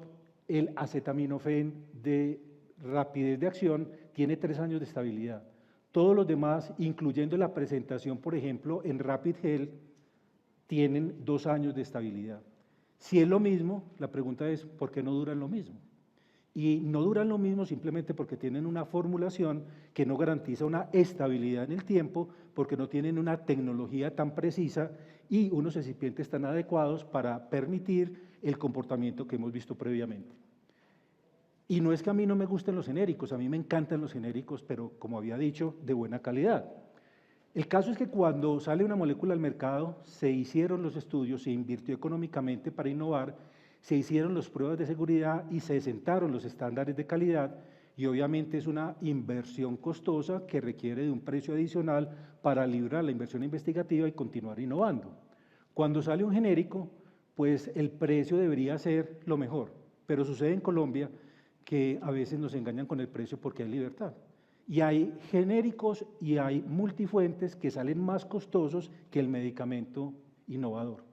el acetaminofén de rapidez de acción, tiene 3 años de estabilidad. Todos los demás, incluyendo la presentación, por ejemplo, en Rapid Gel, tienen 2 años de estabilidad. Si es lo mismo, la pregunta es, ¿por qué no duran lo mismo? Y no duran lo mismo simplemente porque tienen una formulación que no garantiza una estabilidad en el tiempo, porque no tienen una tecnología tan precisa y unos recipientes tan adecuados para permitir el comportamiento que hemos visto previamente. Y no es que a mí no me gusten los genéricos, a mí me encantan los genéricos, pero como había dicho, de buena calidad. El caso es que cuando sale una molécula al mercado, se hicieron los estudios, se invirtió económicamente para innovar, se hicieron las pruebas de seguridad y se sentaron los estándares de calidad, y obviamente es una inversión costosa que requiere de un precio adicional para librar la inversión investigativa y continuar innovando. Cuando sale un genérico, pues el precio debería ser lo mejor, pero sucede en Colombia que a veces nos engañan con el precio porque hay libertad. Y hay genéricos y hay multifuentes que salen más costosos que el medicamento innovador.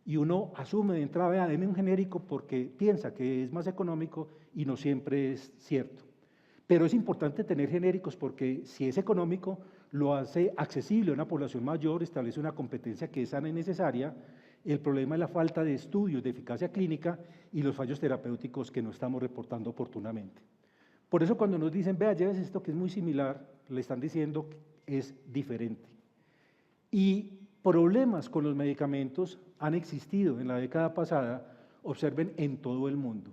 Y uno asume de entrada, vea, deme un genérico porque piensa que es más económico y no siempre es cierto. Pero es importante tener genéricos porque si es económico, lo hace accesible a una población mayor, establece una competencia que es sana y necesaria. El problema es la falta de estudios de eficacia clínica y los fallos terapéuticos que no estamos reportando oportunamente. Por eso cuando nos dicen, vea, llévese esto que es muy similar, le están diciendo que es diferente. Y problemas con los medicamentos han existido en la década pasada, observen, en todo el mundo.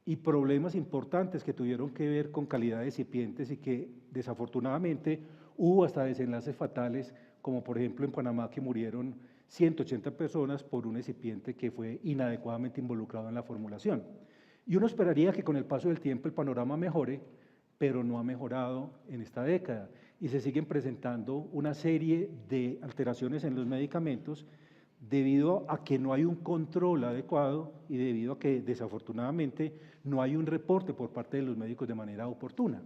Y problemas importantes que tuvieron que ver con calidad de recipientes y que desafortunadamente hubo hasta desenlaces fatales, como por ejemplo en Panamá que murieron 180 personas por un recipiente que fue inadecuadamente involucrado en la formulación. Y uno esperaría que con el paso del tiempo el panorama mejore, pero no ha mejorado en esta década y se siguen presentando una serie de alteraciones en los medicamentos debido a que no hay un control adecuado y debido a que desafortunadamente no hay un reporte por parte de los médicos de manera oportuna.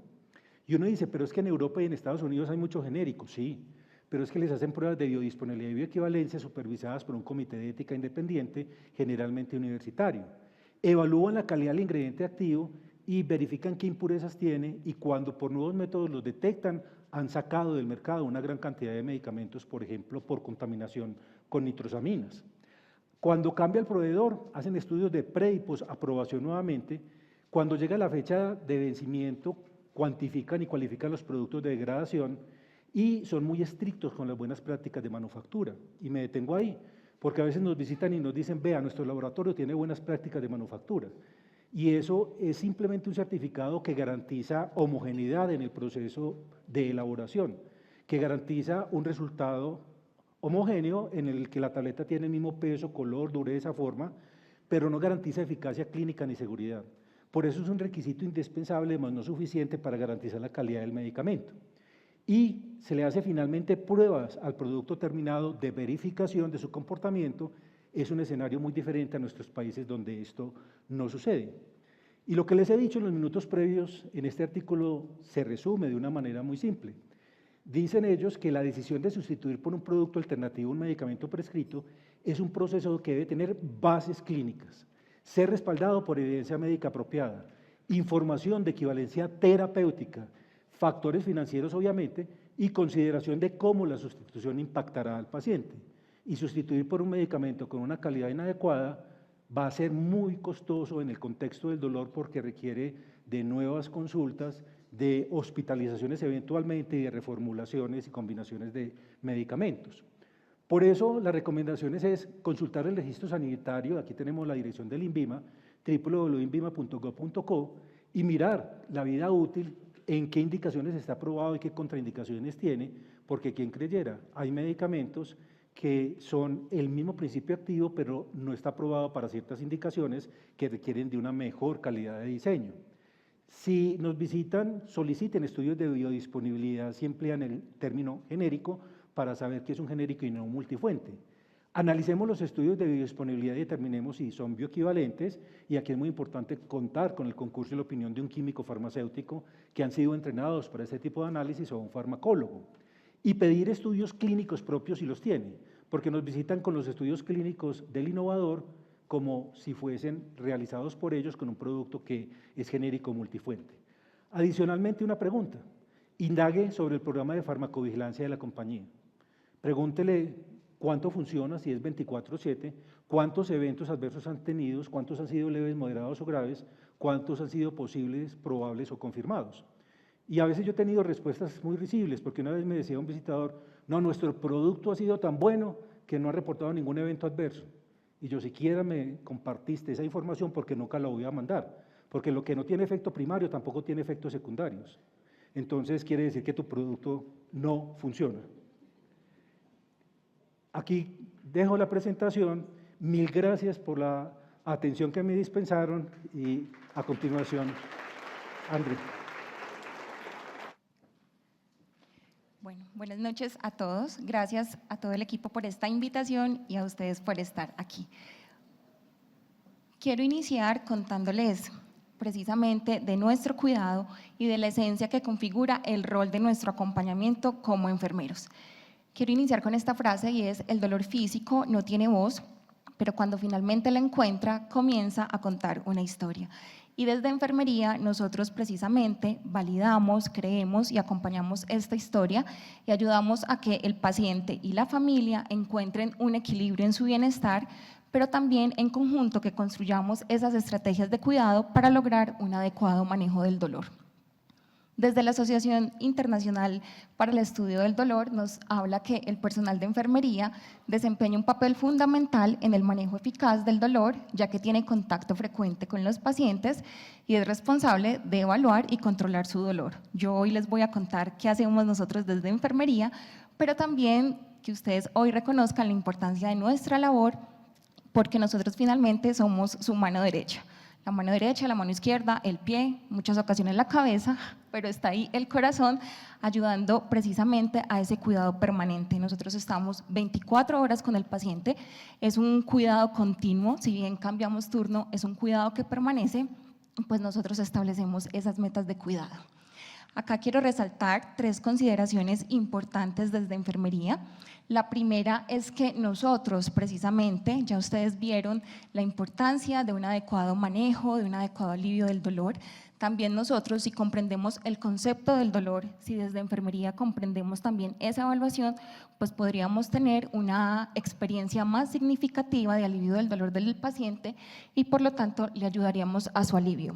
Y uno dice, pero es que en Europa y en Estados Unidos hay muchos genéricos, sí, pero es que les hacen pruebas de biodisponibilidad y bioequivalencia supervisadas por un comité de ética independiente, generalmente universitario. Evalúan la calidad del ingrediente activo y verifican qué impurezas tiene y cuando por nuevos métodos los detectan, han sacado del mercado una gran cantidad de medicamentos, por ejemplo, por contaminación con nitrosaminas. Cuando cambia el proveedor, hacen estudios de pre- y posaprobación nuevamente. Cuando llega la fecha de vencimiento, cuantifican y cualifican los productos de degradación y son muy estrictos con las buenas prácticas de manufactura. Y me detengo ahí, porque a veces nos visitan y nos dicen, vea, nuestro laboratorio tiene buenas prácticas de manufactura. Y eso es simplemente un certificado que garantiza homogeneidad en el proceso de elaboración, que garantiza un resultado homogéneo en el que la tableta tiene el mismo peso, color, dureza, forma, pero no garantiza eficacia clínica ni seguridad. Por eso es un requisito indispensable, más no suficiente para garantizar la calidad del medicamento. Y se le hace finalmente pruebas al producto terminado de verificación de su comportamiento. Es un escenario muy diferente a nuestros países donde esto no sucede. Y lo que les he dicho en los minutos previos en este artículo se resume de una manera muy simple. Dicen ellos que la decisión de sustituir por un producto alternativo un medicamento prescrito es un proceso que debe tener bases clínicas, ser respaldado por evidencia médica apropiada, información de equivalencia terapéutica, factores financieros obviamente, y consideración de cómo la sustitución impactará al paciente. Y sustituir por un medicamento con una calidad inadecuada va a ser muy costoso en el contexto del dolor porque requiere de nuevas consultas, de hospitalizaciones eventualmente y de reformulaciones y combinaciones de medicamentos. Por eso las recomendaciones es consultar el registro sanitario, aquí tenemos la dirección del INVIMA, www.invima.gov.co, y mirar la vida útil, en qué indicaciones está aprobado y qué contraindicaciones tiene, porque quien creyera, hay medicamentos que son el mismo principio activo, pero no está aprobado para ciertas indicaciones que requieren de una mejor calidad de diseño. Si nos visitan, soliciten estudios de biodisponibilidad, si emplean el término genérico, para saber que es un genérico y no un multifuente. Analicemos los estudios de biodisponibilidad y determinemos si son bioequivalentes, y aquí es muy importante contar con el concurso y la opinión de un químico farmacéutico que han sido entrenados para este tipo de análisis o un farmacólogo. Y pedir estudios clínicos propios si los tiene, porque nos visitan con los estudios clínicos del innovador como si fuesen realizados por ellos con un producto que es genérico multifuente. Adicionalmente, una pregunta, indague sobre el programa de farmacovigilancia de la compañía. Pregúntele cuánto funciona, si es 24/7, cuántos eventos adversos han tenido, cuántos han sido leves, moderados o graves, cuántos han sido posibles, probables o confirmados. Y a veces yo he tenido respuestas muy risibles, porque una vez me decía un visitador, no, nuestro producto ha sido tan bueno que no ha reportado ningún evento adverso. Y yo, siquiera me compartiste esa información porque nunca la voy a mandar, porque lo que no tiene efecto primario tampoco tiene efectos secundarios. Entonces quiere decir que tu producto no funciona. Aquí dejo la presentación, mil gracias por la atención que me dispensaron y a continuación, André. Bueno, buenas noches a todos. Gracias a todo el equipo por esta invitación y a ustedes por estar aquí. Quiero iniciar contándoles precisamente de nuestro cuidado y de la esencia que configura el rol de nuestro acompañamiento como enfermeros. Quiero iniciar con esta frase y es: el dolor físico no tiene voz, pero cuando finalmente la encuentra, comienza a contar una historia. Y desde enfermería nosotros precisamente validamos, creemos y acompañamos esta historia y ayudamos a que el paciente y la familia encuentren un equilibrio en su bienestar, pero también en conjunto que construyamos esas estrategias de cuidado para lograr un adecuado manejo del dolor. Desde la Asociación Internacional para el Estudio del Dolor nos habla que el personal de enfermería desempeña un papel fundamental en el manejo eficaz del dolor, ya que tiene contacto frecuente con los pacientes y es responsable de evaluar y controlar su dolor. Yo hoy les voy a contar qué hacemos nosotros desde enfermería, pero también que ustedes hoy reconozcan la importancia de nuestra labor, porque nosotros finalmente somos su mano derecha. La mano derecha, la mano izquierda, el pie, muchas ocasiones la cabeza, pero está ahí el corazón ayudando precisamente a ese cuidado permanente. Nosotros estamos 24 horas con el paciente, es un cuidado continuo, si bien cambiamos turno, es un cuidado que permanece, pues nosotros establecemos esas metas de cuidado. Acá quiero resaltar 3 consideraciones importantes desde enfermería. La primera es que nosotros precisamente, ya ustedes vieron la importancia de un adecuado manejo, de un adecuado alivio del dolor. También nosotros, si comprendemos el concepto del dolor, si desde enfermería comprendemos también esa evaluación, pues podríamos tener una experiencia más significativa de alivio del dolor del paciente y por lo tanto le ayudaríamos a su alivio.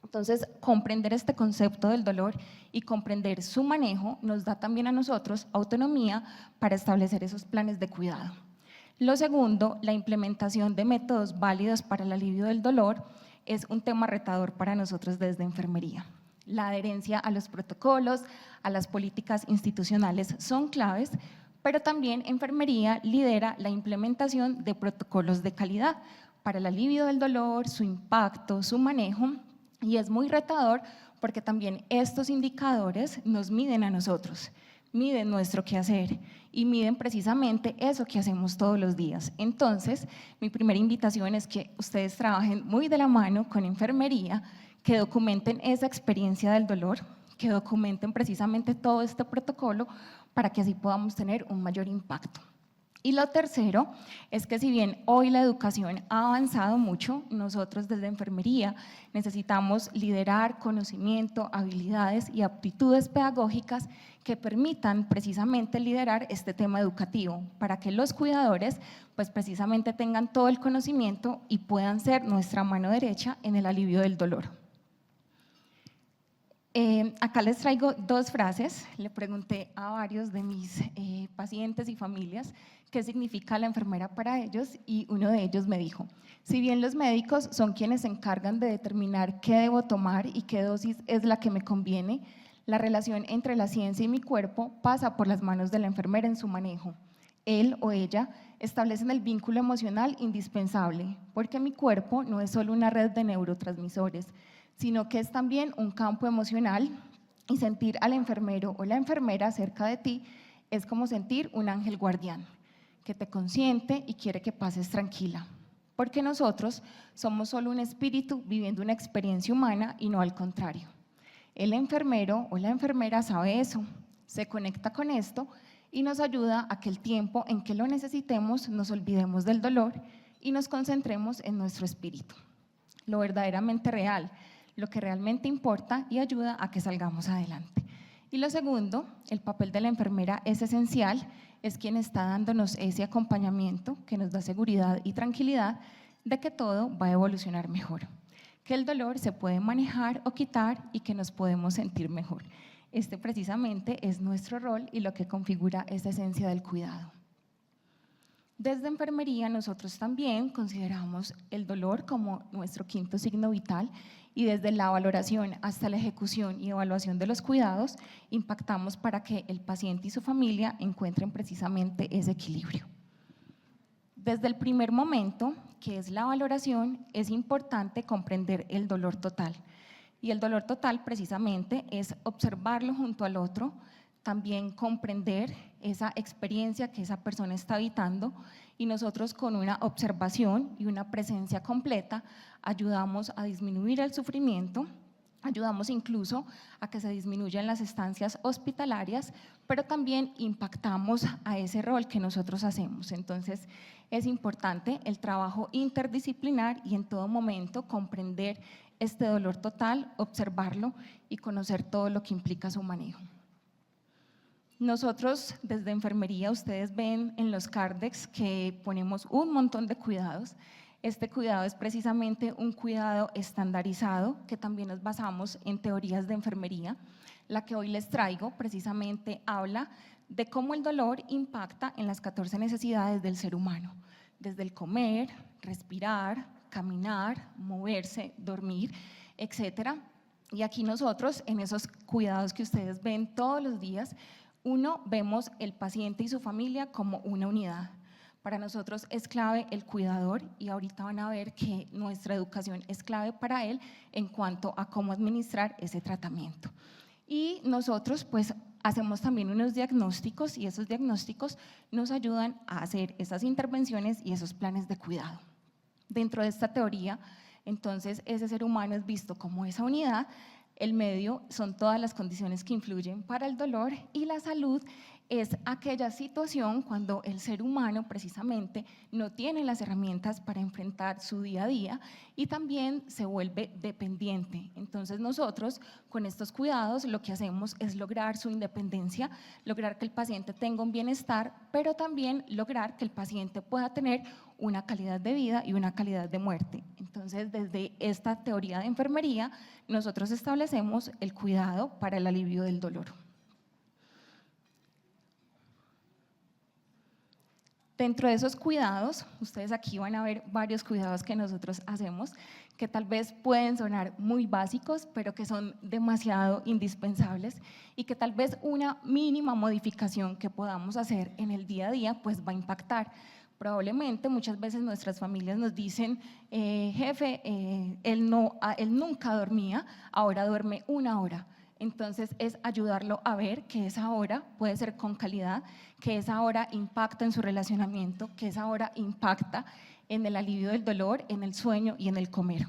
Entonces, comprender este concepto del dolor y comprender su manejo nos da también a nosotros autonomía para establecer esos planes de cuidado. Lo segundo, la implementación de métodos válidos para el alivio del dolor es un tema retador para nosotros desde enfermería. La adherencia a los protocolos, a las políticas institucionales son claves, pero también enfermería lidera la implementación de protocolos de calidad para el alivio del dolor, su impacto, su manejo, y es muy retador porque también estos indicadores nos miden a nosotros, miden nuestro quehacer y miden precisamente eso que hacemos todos los días. Entonces, mi primera invitación es que ustedes trabajen muy de la mano con enfermería, que documenten esa experiencia del dolor, que documenten precisamente todo este protocolo para que así podamos tener un mayor impacto. Y lo tercero es que si bien hoy la educación ha avanzado mucho, nosotros desde enfermería necesitamos liderar conocimiento, habilidades y aptitudes pedagógicas que permitan precisamente liderar este tema educativo para que los cuidadores pues precisamente tengan todo el conocimiento y puedan ser nuestra mano derecha en el alivio del dolor. Acá les traigo dos frases. Le pregunté a varios de mis pacientes y familias qué significa la enfermera para ellos y uno de ellos me dijo: si bien los médicos son quienes se encargan de determinar qué debo tomar y qué dosis es la que me conviene, la relación entre la ciencia y mi cuerpo pasa por las manos de la enfermera en su manejo. Él o ella establecen el vínculo emocional indispensable, porque mi cuerpo no es solo una red de neurotransmisores, sino que es también un campo emocional, y sentir al enfermero o la enfermera cerca de ti es como sentir un ángel guardián, que te consiente y quiere que pases tranquila, porque nosotros somos solo un espíritu viviendo una experiencia humana y no al contrario. El enfermero o la enfermera sabe eso, se conecta con esto y nos ayuda a que el tiempo en que lo necesitemos nos olvidemos del dolor y nos concentremos en nuestro espíritu, lo verdaderamente real, lo que realmente importa, y ayuda a que salgamos adelante. Y lo segundo, el papel de la enfermera es esencial, es quien está dándonos ese acompañamiento que nos da seguridad y tranquilidad de que todo va a evolucionar mejor, que el dolor se puede manejar o quitar y que nos podemos sentir mejor. Este precisamente es nuestro rol y lo que configura esa esencia del cuidado. Desde enfermería nosotros también consideramos el dolor como nuestro quinto signo vital, y desde la valoración hasta la ejecución y evaluación de los cuidados impactamos para que el paciente y su familia encuentren precisamente ese equilibrio. Desde el primer momento, que es la valoración, es importante comprender el dolor total. Y el dolor total precisamente es observarlo junto al otro, también comprender esa experiencia que esa persona está habitando, y nosotros con una observación y una presencia completa ayudamos a disminuir el sufrimiento, ayudamos incluso a que se disminuyan las estancias hospitalarias, pero también impactamos a ese rol que nosotros hacemos. Entonces es importante el trabajo interdisciplinar y en todo momento comprender este dolor total, observarlo y conocer todo lo que implica su manejo. Nosotros desde enfermería, ustedes ven en los Cardex que ponemos un montón de cuidados. Este cuidado es precisamente un cuidado estandarizado que también nos basamos en teorías de enfermería. La que hoy les traigo precisamente habla de cómo el dolor impacta en las 14 necesidades del ser humano, desde el comer, respirar, caminar, moverse, dormir, etcétera. Y aquí nosotros, en esos cuidados que ustedes ven todos los días, uno, vemos el paciente y su familia como una unidad. Para nosotros es clave el cuidador, y ahorita van a ver que nuestra educación es clave para él en cuanto a cómo administrar ese tratamiento. Y nosotros pues hacemos también unos diagnósticos, y esos diagnósticos nos ayudan a hacer esas intervenciones y esos planes de cuidado. Dentro de esta teoría, entonces, ese ser humano es visto como esa unidad. El medio son todas las condiciones que influyen para el dolor, y la salud es aquella situación cuando el ser humano precisamente no tiene las herramientas para enfrentar su día a día y también se vuelve dependiente. Entonces nosotros con estos cuidados lo que hacemos es lograr su independencia, lograr que el paciente tenga un bienestar, pero también lograr que el paciente pueda tener una calidad de vida y una calidad de muerte. Entonces, desde esta teoría de enfermería, nosotros establecemos el cuidado para el alivio del dolor. Dentro de esos cuidados, ustedes aquí van a ver varios cuidados que nosotros hacemos, que tal vez pueden sonar muy básicos, pero que son demasiado indispensables y que tal vez una mínima modificación que podamos hacer en el día a día pues va a impactar. Probablemente muchas veces nuestras familias nos dicen, jefe, él nunca dormía, ahora duerme 1 hora. Entonces es ayudarlo a ver que esa hora puede ser con calidad, que esa hora impacta en su relacionamiento, que esa hora impacta en el alivio del dolor, en el sueño y en el comer.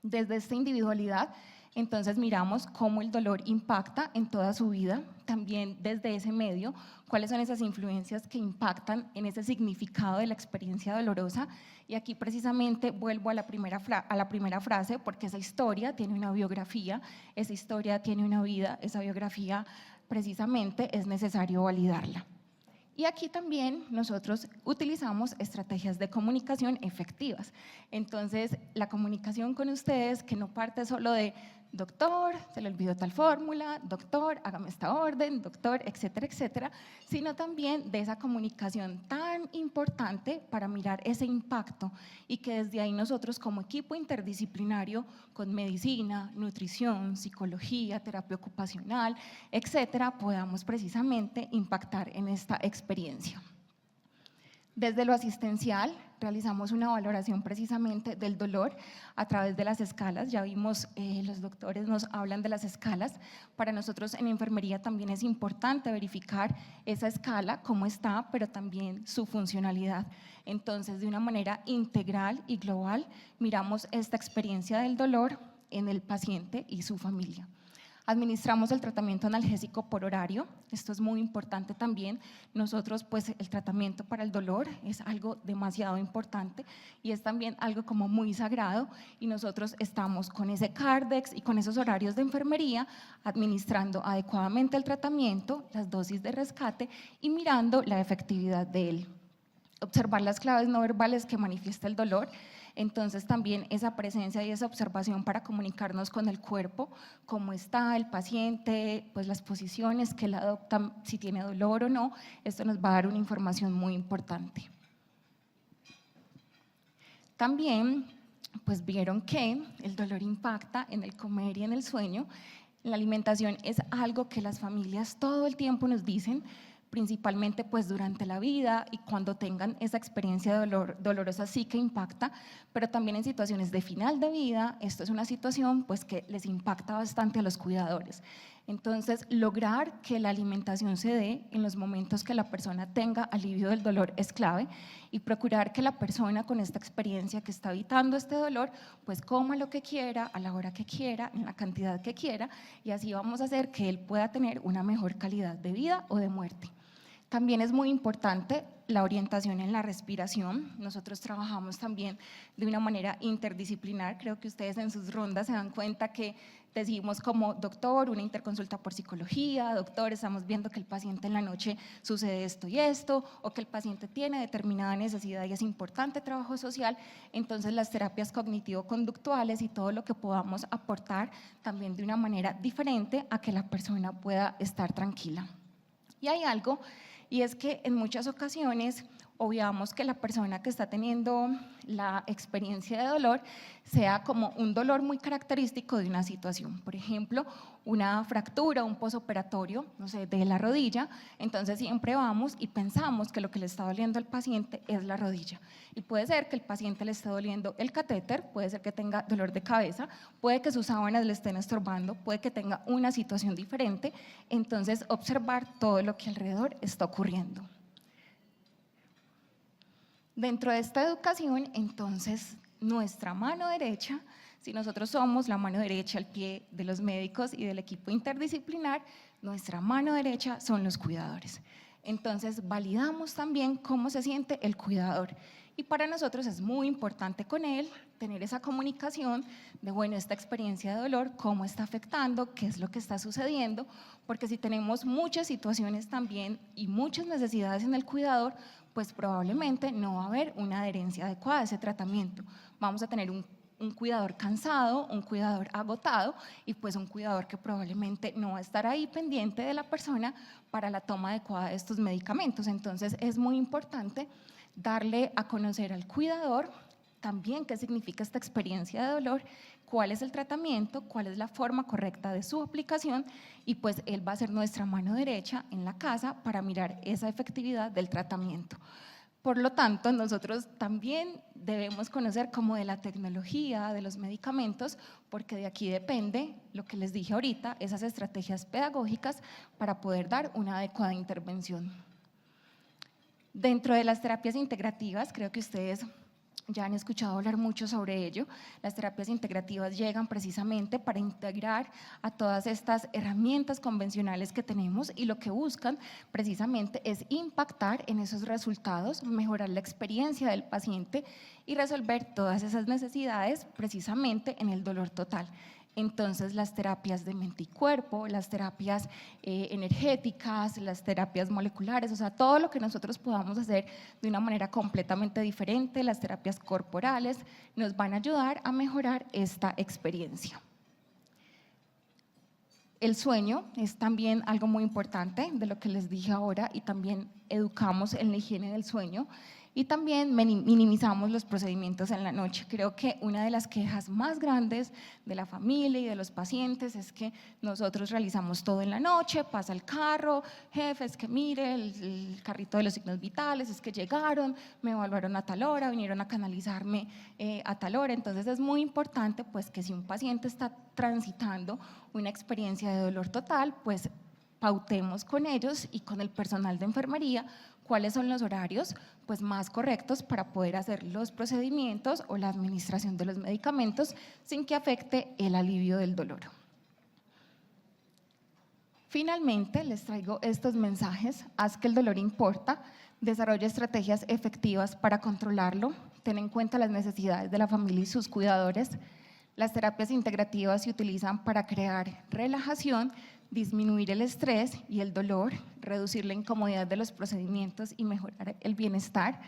Desde esta individualidad, entonces miramos cómo el dolor impacta en toda su vida, también desde ese medio, cuáles son esas influencias que impactan en ese significado de la experiencia dolorosa. Y aquí precisamente vuelvo a la primera frase, porque esa historia tiene una biografía, esa historia tiene una vida, esa biografía precisamente es necesario validarla. Y aquí también nosotros utilizamos estrategias de comunicación efectivas. Entonces, la comunicación con ustedes que no parte solo de doctor, se le olvidó tal fórmula, doctor, hágame esta orden, doctor, etcétera, etcétera, sino también de esa comunicación tan importante para mirar ese impacto y que desde ahí nosotros como equipo interdisciplinario con medicina, nutrición, psicología, terapia ocupacional, etcétera, podamos precisamente impactar en esta experiencia. Desde lo asistencial, realizamos una valoración precisamente del dolor a través de las escalas. Ya vimos, los doctores nos hablan de las escalas. Para nosotros en enfermería también es importante verificar esa escala, cómo está, pero también su funcionalidad. Entonces, de una manera integral y global, miramos esta experiencia del dolor en el paciente y su familia. Administramos el tratamiento analgésico por horario, esto es muy importante también. Nosotros, pues el tratamiento para el dolor es algo demasiado importante y es también algo como muy sagrado y nosotros estamos con ese Cardex y con esos horarios de enfermería administrando adecuadamente el tratamiento, las dosis de rescate y mirando la efectividad de él. Observar las claves no verbales que manifiesta el dolor. Entonces también esa presencia y esa observación para comunicarnos con el cuerpo, cómo está el paciente, pues las posiciones que él adopta, si tiene dolor o no, esto nos va a dar una información muy importante. También pues vieron que el dolor impacta en el comer y en el sueño. La alimentación es algo que las familias todo el tiempo nos dicen, principalmente pues durante la vida y cuando tengan esa experiencia dolorosa sí que impacta, pero también en situaciones de final de vida, esto es una situación pues que les impacta bastante a los cuidadores. Entonces, lograr que la alimentación se dé en los momentos que la persona tenga alivio del dolor es clave y procurar que la persona con esta experiencia que está evitando este dolor, pues coma lo que quiera, a la hora que quiera, en la cantidad que quiera y así vamos a hacer que él pueda tener una mejor calidad de vida o de muerte. También es muy importante la orientación en la respiración. Nosotros trabajamos también de una manera interdisciplinar. Creo que ustedes en sus rondas se dan cuenta que decimos como doctor, una interconsulta por psicología, doctor, estamos viendo que el paciente en la noche sucede esto y esto, o que el paciente tiene determinada necesidad y es importante trabajo social. Entonces las terapias cognitivo-conductuales y todo lo que podamos aportar también de una manera diferente a que la persona pueda estar tranquila. Y hay algo, y es que en muchas ocasiones obviamos que la persona que está teniendo la experiencia de dolor sea como un dolor muy característico de una situación. Por ejemplo, una fractura, un posoperatorio, no sé, de la rodilla, entonces siempre vamos y pensamos que lo que le está doliendo al paciente es la rodilla. Y puede ser que el paciente le esté doliendo el catéter, puede ser que tenga dolor de cabeza, puede que sus sábanas le estén estorbando, puede que tenga una situación diferente, entonces observar todo lo que alrededor está ocurriendo. Dentro de esta educación, entonces, nuestra mano derecha, si nosotros somos la mano derecha al pie de los médicos y del equipo interdisciplinar, nuestra mano derecha son los cuidadores. Entonces, validamos también cómo se siente el cuidador. Y para nosotros es muy importante con él tener esa comunicación de, bueno, esta experiencia de dolor, cómo está afectando, qué es lo que está sucediendo, porque si tenemos muchas situaciones también y muchas necesidades en el cuidador, pues probablemente no va a haber una adherencia adecuada a ese tratamiento. Vamos a tener un un cuidador cansado, un cuidador agotado y pues un cuidador que probablemente no va a estar ahí pendiente de la persona para la toma adecuada de estos medicamentos. Entonces es muy importante darle a conocer al cuidador también qué significa esta experiencia de dolor, cuál es el tratamiento, cuál es la forma correcta de su aplicación y pues él va a ser nuestra mano derecha en la casa para mirar esa efectividad del tratamiento. Por lo tanto, nosotros también debemos conocer como de la tecnología, de los medicamentos, porque de aquí depende lo que les dije ahorita, esas estrategias pedagógicas para poder dar una adecuada intervención. Dentro de las terapias integrativas, creo que ustedes ya han escuchado hablar mucho sobre ello. Las terapias integrativas llegan precisamente para integrar a todas estas herramientas convencionales que tenemos y lo que buscan precisamente es impactar en esos resultados, mejorar la experiencia del paciente y resolver todas esas necesidades precisamente en el dolor total. Entonces, las terapias de mente y cuerpo, las terapias energéticas, las terapias moleculares, o sea, todo lo que nosotros podamos hacer de una manera completamente diferente, las terapias corporales, nos van a ayudar a mejorar esta experiencia. El sueño es también algo muy importante de lo que les dije ahora y también educamos en la higiene del sueño. Y también minimizamos los procedimientos en la noche. Creo que una de las quejas más grandes de la familia y de los pacientes es que nosotros realizamos todo en la noche, pasa el carro, jefe, es que mire el carrito de los signos vitales, es que llegaron, me evaluaron a tal hora, vinieron a canalizarme a tal hora. Entonces es muy importante pues que si un paciente está transitando una experiencia de dolor total, pues pautemos con ellos y con el personal de enfermería cuáles son los horarios pues, más correctos para poder hacer los procedimientos o la administración de los medicamentos sin que afecte el alivio del dolor. Finalmente, les traigo estos mensajes. Haz que el dolor importa, desarrolla estrategias efectivas para controlarlo, ten en cuenta las necesidades de la familia y sus cuidadores. Las terapias integrativas se utilizan para crear relajación, disminuir el estrés y el dolor, reducir la incomodidad de los procedimientos y mejorar el bienestar.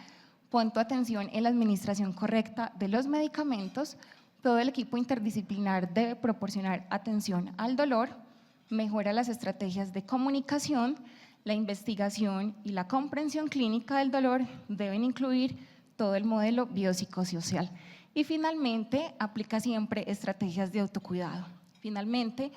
Pon tu atención en la administración correcta de los medicamentos. Todo el equipo interdisciplinar debe proporcionar atención al dolor, mejora las estrategias de comunicación, la investigación y la comprensión clínica del dolor deben incluir todo el modelo biopsicosocial. Y finalmente, aplica siempre estrategias de autocuidado. Finalmente,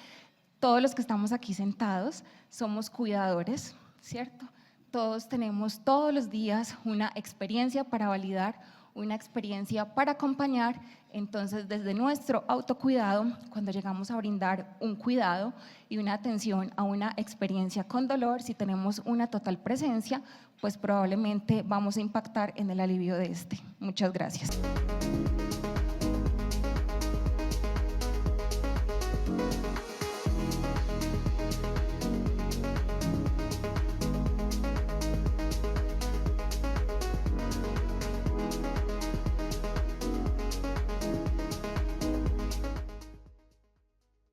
todos los que estamos aquí sentados somos cuidadores, ¿cierto? Todos tenemos todos los días una experiencia para validar, una experiencia para acompañar. Entonces, desde nuestro autocuidado, cuando llegamos a brindar un cuidado y una atención a una experiencia con dolor, si tenemos una total presencia, pues probablemente vamos a impactar en el alivio de este. Muchas gracias.